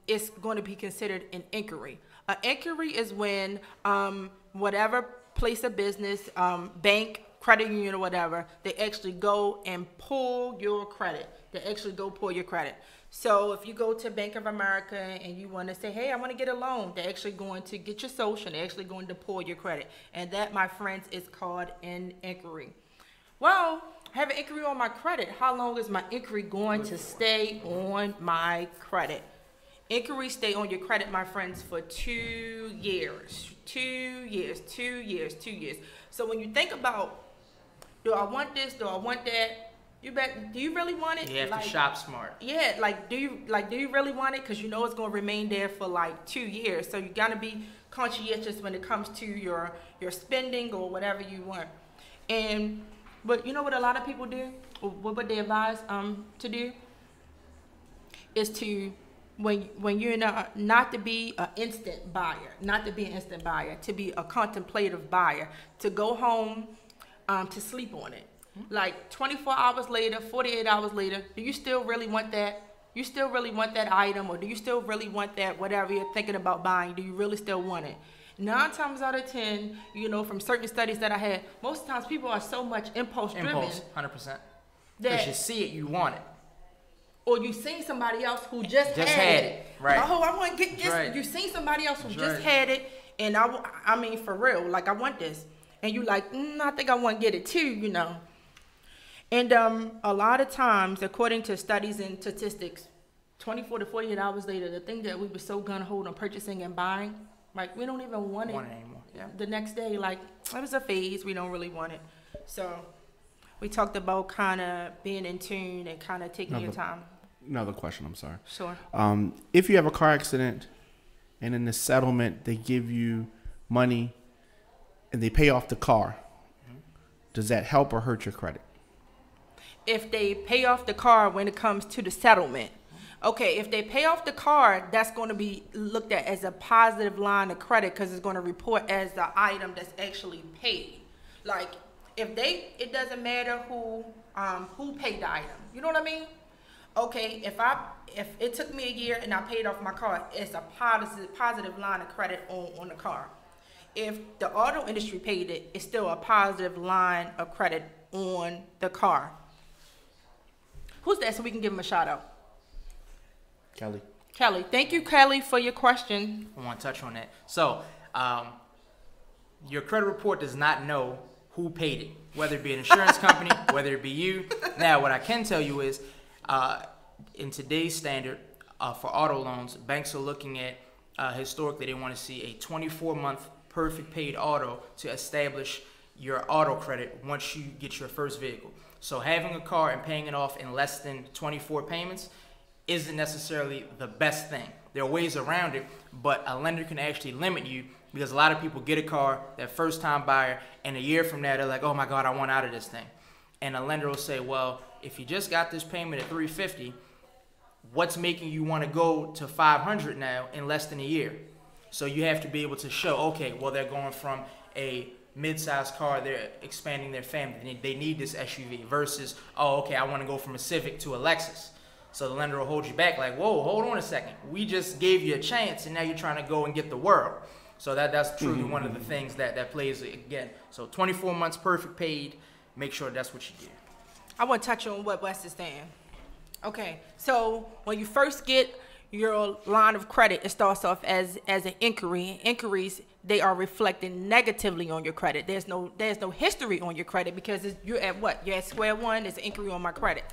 it's going to be considered an inquiry. An inquiry is when whatever place of business, bank, credit union, or whatever, they actually go and pull your credit. So if you go to Bank of America and you want to say, hey, I want to get a loan, they're actually going to get your social, they're actually going to pull your credit. And that, my friends, is called an inquiry. Well, I have an inquiry on my credit. How long is my inquiry going to stay on my credit? Inquiries stay on your credit, my friends, for 2 years. 2 years. So when you think about, do I want this, do I want that? Do you really want it? You have to shop smart. Yeah, do you really want it? Because you know it's going to remain there for 2 years. So you got to be conscientious when it comes to your spending or whatever you want. But you know what a lot of people do? Or what they advise to do? Is to, when you're not to be an instant buyer, to be a contemplative buyer, to go home to sleep on it. 24 hours later, 48 hours later, do you still really want that? You still really want that item, or do you still really want that whatever you're thinking about buying? Do you really still want it? 9 times out of 10, from certain studies that I had, most of the times people are so much impulse driven. 100%. Because you see it, you want it. Or you've seen somebody else who just had it. Right. Oh, I want to get this. Right. You've seen somebody else who just had it, and I mean, for real, I want this. And you I think I want to get it too, And a lot of times, according to studies and statistics, 24 to 48 hours later, the thing that we were so gung-ho on purchasing and buying, we don't even want it anymore. Yeah. The next day, it was a phase. We don't really want it. So we talked about kind of being in tune and kind of taking your time. Another question, I'm sorry. Sure. If you have a car accident and in the settlement they give you money and they pay off the car, does that help or hurt your credit? If they pay off the car when it comes to the settlement. Okay, if they pay off the car, that's going to be looked at as a positive line of credit because it's going to report as the item that's actually paid. It doesn't matter who paid the item. You know what I mean? Okay, if it took me a year and I paid off my car, it's a positive line of credit on the car. if the auto industry paid it, it's still a positive line of credit on the car. Who's that so we can give him a shout out? Kelly. Kelly. Thank you, Kelly, for your question. I want to touch on that. So, your credit report does not know who paid it, whether it be an insurance company, whether it be you. Now, what I can tell you is, in today's standard for auto loans, banks are looking at, historically, they want to see a 24-month perfect paid auto to establish your auto credit once you get your first vehicle. So having a car and paying it off in less than 24 payments isn't necessarily the best thing. There are ways around it, but a lender can actually limit you because a lot of people get a car, that first time buyer, and a year from now they're like, oh my God, I want out of this thing. And a lender will say, well, if you just got this payment at $350, what's making you want to go to $500 now in less than a year? So you have to be able to show, okay, well, they're going from a mid-sized car, they're expanding their family, they need this SUV, versus, oh, okay, I want to go from a Civic to a Lexus. So the lender will hold you back like, whoa, hold on a second. We just gave you a chance, and now you're trying to go and get the world. So that's truly one of the things that plays, again. So 24 months perfect paid, make sure that's what you do. I want to touch on what Wes is saying. Okay, so when you first get your line of credit, it starts off as an inquiry. Inquiries, they are reflecting negatively on your credit. There's no history on your credit because you're at what? You're at square one. There's an inquiry on my credit.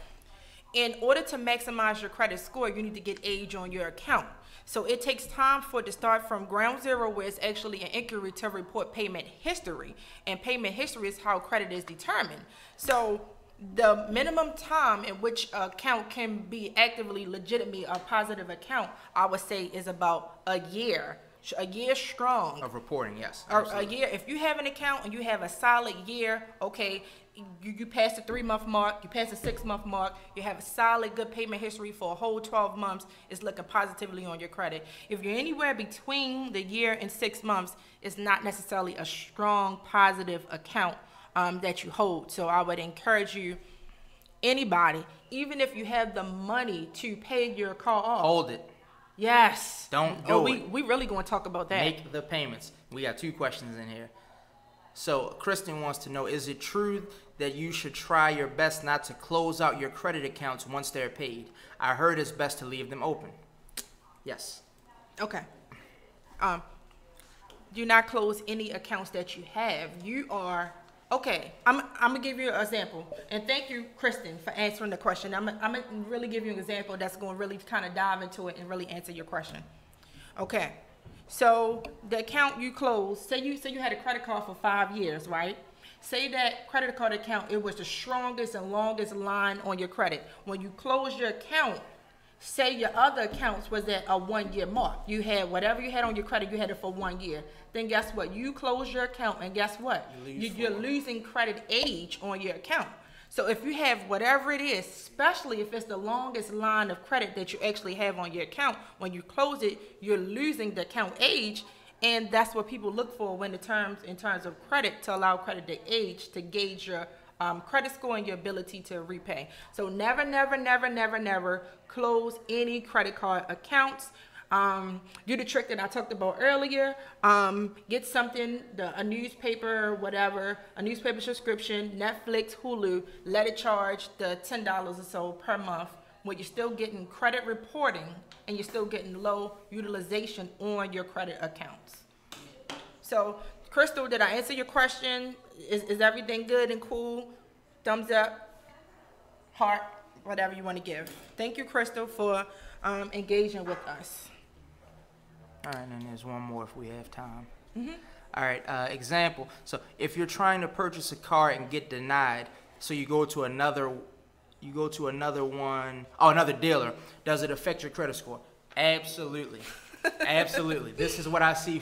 In order to maximize your credit score, you need to get age on your account. So it takes time for it to start from ground zero, where it's actually an inquiry to report payment history. And payment history is how credit is determined. So the minimum time in which an account can be actively legitimately a positive account, I would say, is about a year strong. Of reporting, yes. A year. If you have an account and you have a solid year, okay, you pass the 3-month mark, you pass the 6-month mark, you have a solid good payment history for a whole 12 months, it's looking positively on your credit. If you're anywhere between the year and 6 months, it's not necessarily a strong positive account that you hold. So I would encourage you, anybody, even if you have the money to pay your car off, hold it. Yes. Don't do it. We really going to talk about that. Make the payments. We got 2 questions in here. So Kristen wants to know, is it true that you should try your best not to close out your credit accounts once they're paid? I heard it's best to leave them open. Yes. Okay. Do not close any accounts that you have. You are, okay, I'm going to give you an example. And thank you, Kristen, for answering the question. I'm going to really give you an example that's going to really kind of dive into it and really answer your question. Okay. So the account you closed, say you had a credit card for 5 years, right? Say that credit card account, it was the strongest and longest line on your credit. When you close your account, say your other accounts was at a 1-year mark. You had whatever you had on your credit, you had it for 1 year. Then guess what? You close your account, and guess what? You're losing credit age on your account. So if you have whatever it is, especially if it's the longest line of credit that you actually have on your account, when you close it, you're losing the account age. And that's what people look for when in terms of credit, to allow credit to age, to gauge your credit score and your ability to repay. So never, never, never, never, never close any credit card accounts. Do the trick that I talked about earlier. Get something, a newspaper, whatever, a newspaper subscription, Netflix, Hulu, let it charge the $10 or so per month, where you're still getting credit reporting and you're still getting low utilization on your credit accounts. So, Crystal, did I answer your question? Is everything good and cool? Thumbs up, heart, whatever you want to give. Thank you, Crystal, for engaging with us. All right, and there's one more if we have time. Mm-hmm. All right, example. So if you're trying to purchase a car and get denied, so you go to another dealer, does it affect your credit score? Absolutely. Absolutely. This is what I see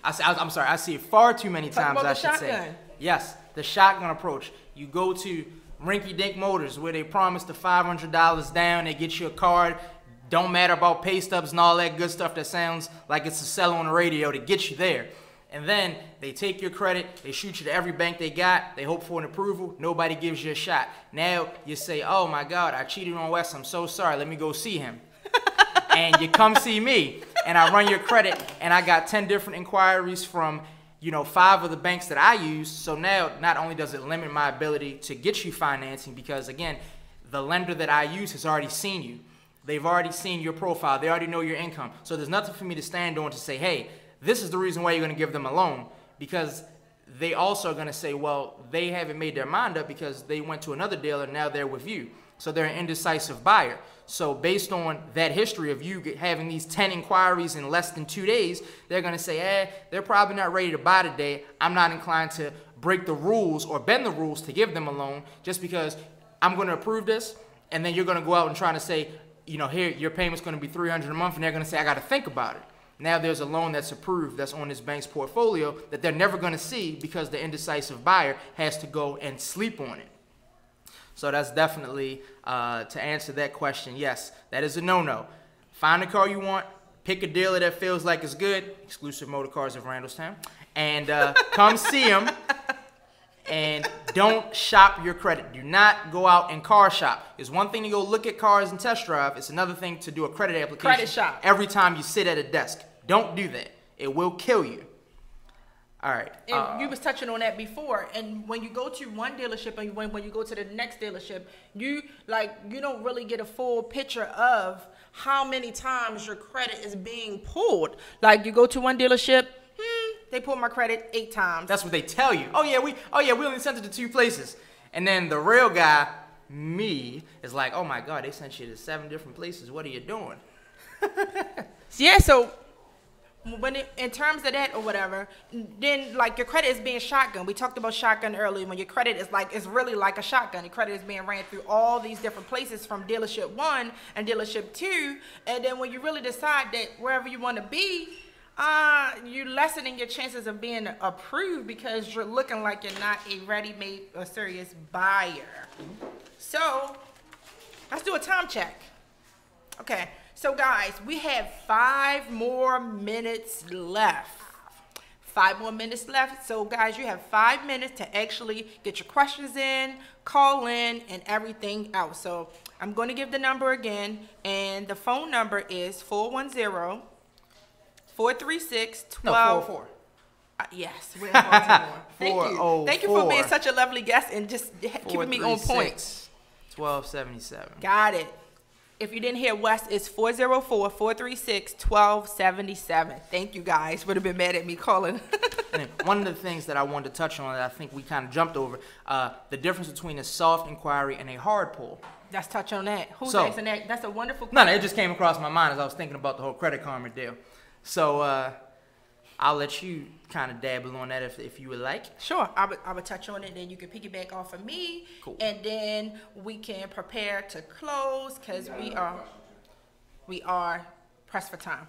I see it far too many times, I should say. Yes, the shotgun approach. You go to Rinky Dink Motors, where they promise the $500 down, they get you a card. Don't matter about pay stubs and all that good stuff that sounds like it's a sell on the radio to get you there. And then they take your credit, they shoot you to every bank they got, they hope for an approval, nobody gives you a shot. Now you say, oh my God, I cheated on Wes, I'm so sorry, let me go see him. And you come see me, and I run your credit, and I got 10 different inquiries from 5 of the banks that I use. So now not only does it limit my ability to get you financing, because again, the lender that I use has already seen you. They've already seen your profile. They already know your income. So there's nothing for me to stand on to say, hey, this is the reason why you're going to give them a loan, because they also are going to say, well, they haven't made their mind up because they went to another dealer, now they're with you. So they're an indecisive buyer. So based on that history of you having these 10 inquiries in less than 2 days, they're going to say, they're probably not ready to buy today. I'm not inclined to break the rules or bend the rules to give them a loan just because I'm going to approve this. And then you're going to go out and try to say, here, your payment's going to be $300 a month. And they're going to say, I got to think about it. Now there's a loan that's approved that's on this bank's portfolio that they're never going to see because the indecisive buyer has to go and sleep on it. So that's definitely, to answer that question, yes, that is a no-no. Find the car you want, pick a dealer that feels like it's good, Exclusive Motor Cars of Randallstown, and come see them, and don't shop your credit. Do not go out and car shop. It's one thing to go look at cars and test drive. It's another thing to do a credit application. Credit shop. Every time you sit at a desk. Don't do that. It will kill you. All right. And you was touching on that before. And when you go to one dealership and when you go to the next dealership, you don't really get a full picture of how many times your credit is being pulled. Like you go to one dealership, they pulled my credit 8 times. That's what they tell you. Oh yeah, we only sent it to 2 places. And then the real guy, me, is like, oh my God, they sent you to 7 different places. What are you doing? Yeah, so in terms of that or whatever, then like your credit is being shotgun. We talked about shotgun earlier. When your credit is it's really like a shotgun. Your credit is being ran through all these different places from dealership 1 and dealership 2, and then when you really decide that wherever you want to be, you're lessening your chances of being approved because you're looking like you're not a ready-made or serious buyer. So let's do a time check. Okay. So guys, we have 5 more minutes left. 5 more minutes left. So guys, you have 5 minutes to actually get your questions in, call in, and everything else. So I'm going to give the number again, and the phone number is 410-436-12. No, 404. Yes, we're in Baltimore. Thank you. 404. Thank you for being such a lovely guest and just keeping me on point. 1277. Got it. If you didn't hear Wes, it's 404-436-1277. Thank you guys. Would have been mad at me calling. And one of the things that I wanted to touch on that I think we kind of jumped over, the difference between a soft inquiry and a hard pull. Let's touch on that. Who's asking that? That's a wonderful question. No, it just came across my mind as I was thinking about the whole Credit Karma deal. So I'll let you kind of dabble on that if you would like. Sure. I would touch on it, then you can piggyback off of me. Cool. And then we can prepare to close because we are pressed for time.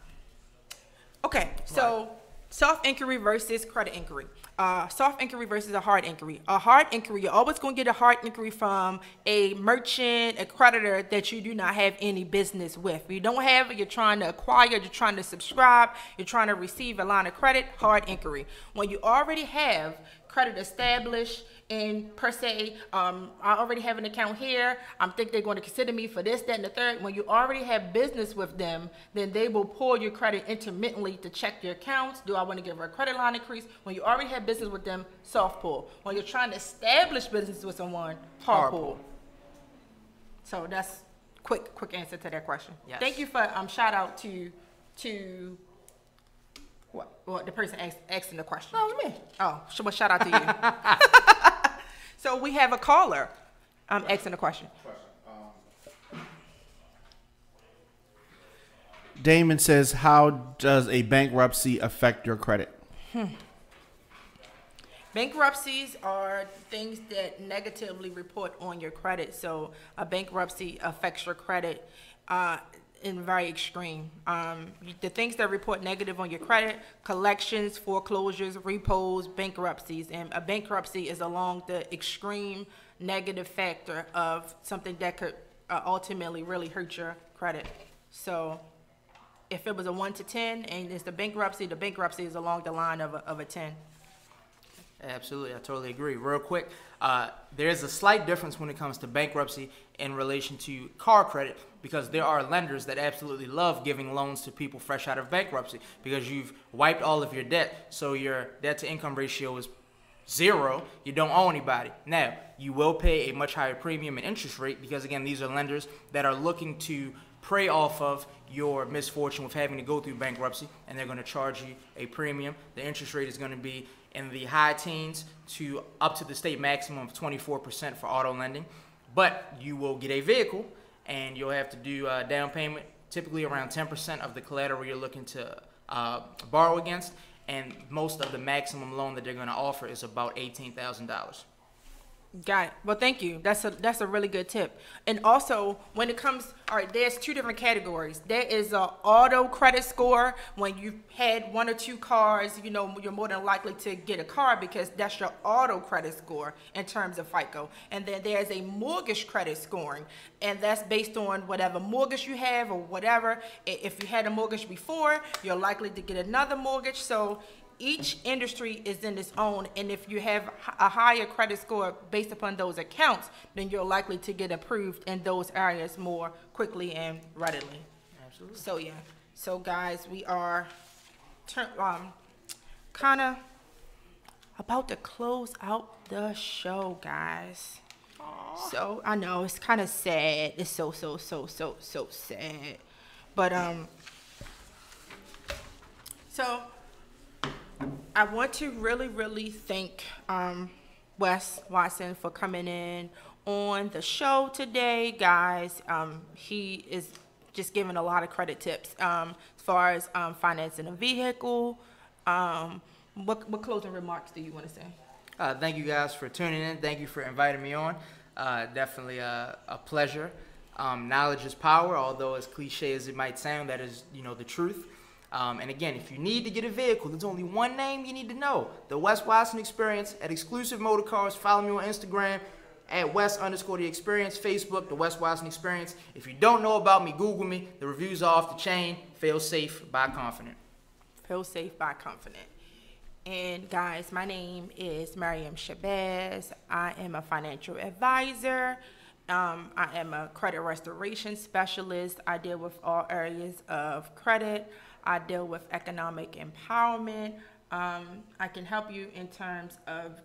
Okay, so soft inquiry versus credit inquiry. Soft inquiry versus a hard inquiry. A hard inquiry, you're always going to get a hard inquiry from a merchant, a creditor that you do not have any business with. If you don't have it, you're trying to acquire, you're trying to subscribe, you're trying to receive a line of credit, hard inquiry. When you already have credit established and per se, I already have an account here, I think they're going to consider me for this, that, and the third. When you already have business with them, then they will pull your credit intermittently to check your accounts. Do I want to give her a credit line increase? When you already have business with them, soft pull. When you're trying to establish business with someone, hard pull. So that's quick answer to that question. Yes. Thank you for shout out to what the person asking the question. No, it was me. Oh, well, shout out to you. So we have a caller asking a question. Damon says, how does a bankruptcy affect your credit? Bankruptcies are things that negatively report on your credit. So a bankruptcy affects your credit in very extreme. The things that report negative on your credit: collections, foreclosures, repos, bankruptcies. And a bankruptcy is along the extreme negative factor of something that could ultimately really hurt your credit. So if it was a 1 to 10 and it's the bankruptcy is along the line of a 10. Absolutely, I totally agree. Real quick, there's a slight difference when it comes to bankruptcy in relation to car credit, because there are lenders that absolutely love giving loans to people fresh out of bankruptcy because you've wiped all of your debt, so your debt to income ratio is 0. You don't owe anybody. Now, you will pay a much higher premium and interest rate because, again, these are lenders that are looking to prey off of your misfortune with having to go through bankruptcy, and they're going to charge you a premium. The interest rate is going to be in the high teens to up to the state maximum of 24% for auto lending. But you will get a vehicle, and you'll have to do a down payment, typically around 10% of the collateral you're looking to borrow against, and most of the maximum loan that they're going to offer is about $18,000. Got it. Well, thank you. That's a really good tip. And also, when it comes, all right, there's 2 different categories. There is a auto credit score. When you've had 1 or 2 cars, you know, you're more than likely to get a car because that's your auto credit score in terms of FICO. And then there's a mortgage credit scoring, and that's based on whatever mortgage you have or whatever. If you had a mortgage before, you're likely to get another mortgage. So each industry is in its own, and if you have a higher credit score based upon those accounts, then you're likely to get approved in those areas more quickly and readily. Absolutely. So yeah. So guys, we are kind of about to close out the show, guys. Aww. So I know it's kind of sad. It's so sad. But so I want to really thank Wes Watson for coming in on the show today, guys. He is just giving a lot of credit tips as far as financing a vehicle. What closing remarks do you want to say? Thank you guys for tuning in. Thank you for inviting me on. Definitely a pleasure. Knowledge is power, although as cliche as it might sound, that is, you know, the truth. And again, if you need to get a vehicle, there's only one name you need to know: the Wes Watson Experience at Exclusive Motor Cars. Follow me on Instagram at Wes_the Experience, Facebook, the Wes Watson Experience. If you don't know about me, Google me. The reviews are off the chain. Feel safe, buy confident. Feel safe, buy confident. And guys, my name is Mariam Shabazz. I am a financial advisor. I am a credit restoration specialist. I deal with all areas of credit. I deal with economic empowerment. I can help you in terms of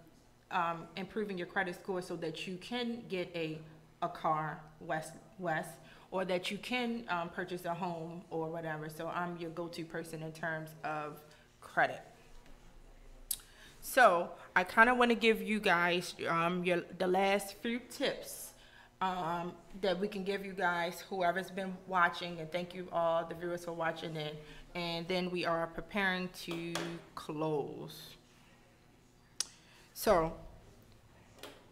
improving your credit score so that you can get a car, West, or that you can purchase a home or whatever. So I'm your go-to person in terms of credit. So I kind of want to give you guys the last few tips that we can give you guys, whoever's been watching, and thank you all the viewers for watching it. And then we are preparing to close. So,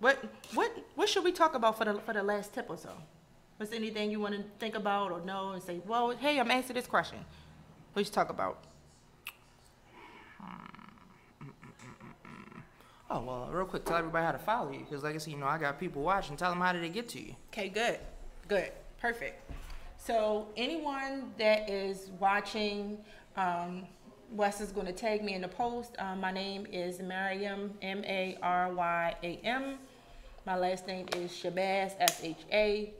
what should we talk about for the last tip or so? Was there anything you want to think about or know and say, well, hey, I'm answering this question? What should we talk about? Oh, well, real quick, tell everybody how to follow you, because like I said, you know, I got people watching. Tell them how did they get to you. Okay, good, perfect. So anyone that is watching, Wes is going to tag me in the post. My name is Mariam, Maryam. My last name is Shabazz, Shabazz.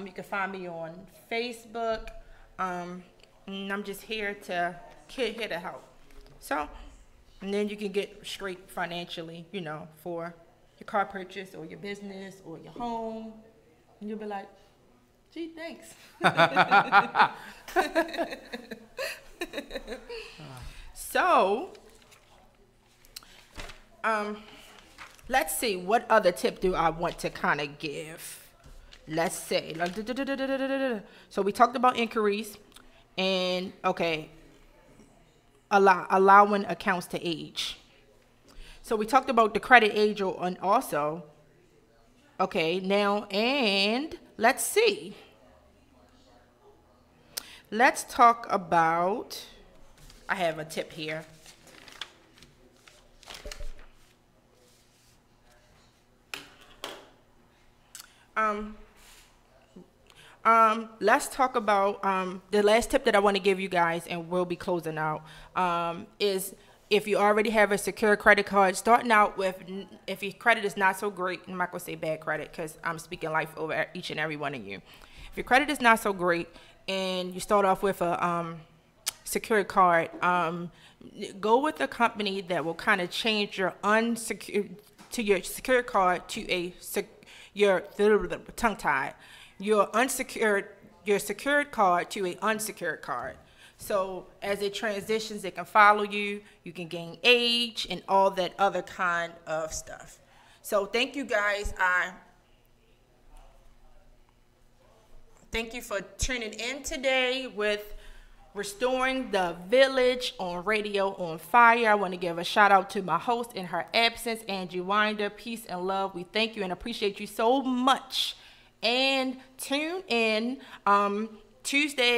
You can find me on Facebook. And I'm just here to help. So, and then you can get straight financially, you know, for your car purchase or your business or your home. And you'll be like, gee, thanks. So, let's see, what other tip do I want to kind of give? Let's say, so we talked about inquiries and, okay, allowing accounts to age. So we talked about the credit age and also, okay, now, and let's see. Let's talk about, I have a tip here. Let's talk about the last tip that I want to give you guys, and we'll be closing out, is if you already have a secure credit card, starting out with, if your credit is not so great, I'm not going to say bad credit because I'm speaking life over each and every one of you. If your credit is not so great and you start off with a secured card, go with a company that will kind of change your unsecured to your secured card to a your tongue-tied, your secured card to a unsecured card. So as it transitions, it can follow you. You can gain age and all that other kind of stuff. So thank you guys. Thank you for tuning in today with Restoring the Village on Radio on Fire. I want to give a shout out to my host in her absence, Angie Winder. Peace and love. We thank you and appreciate you so much. And tune in Tuesday.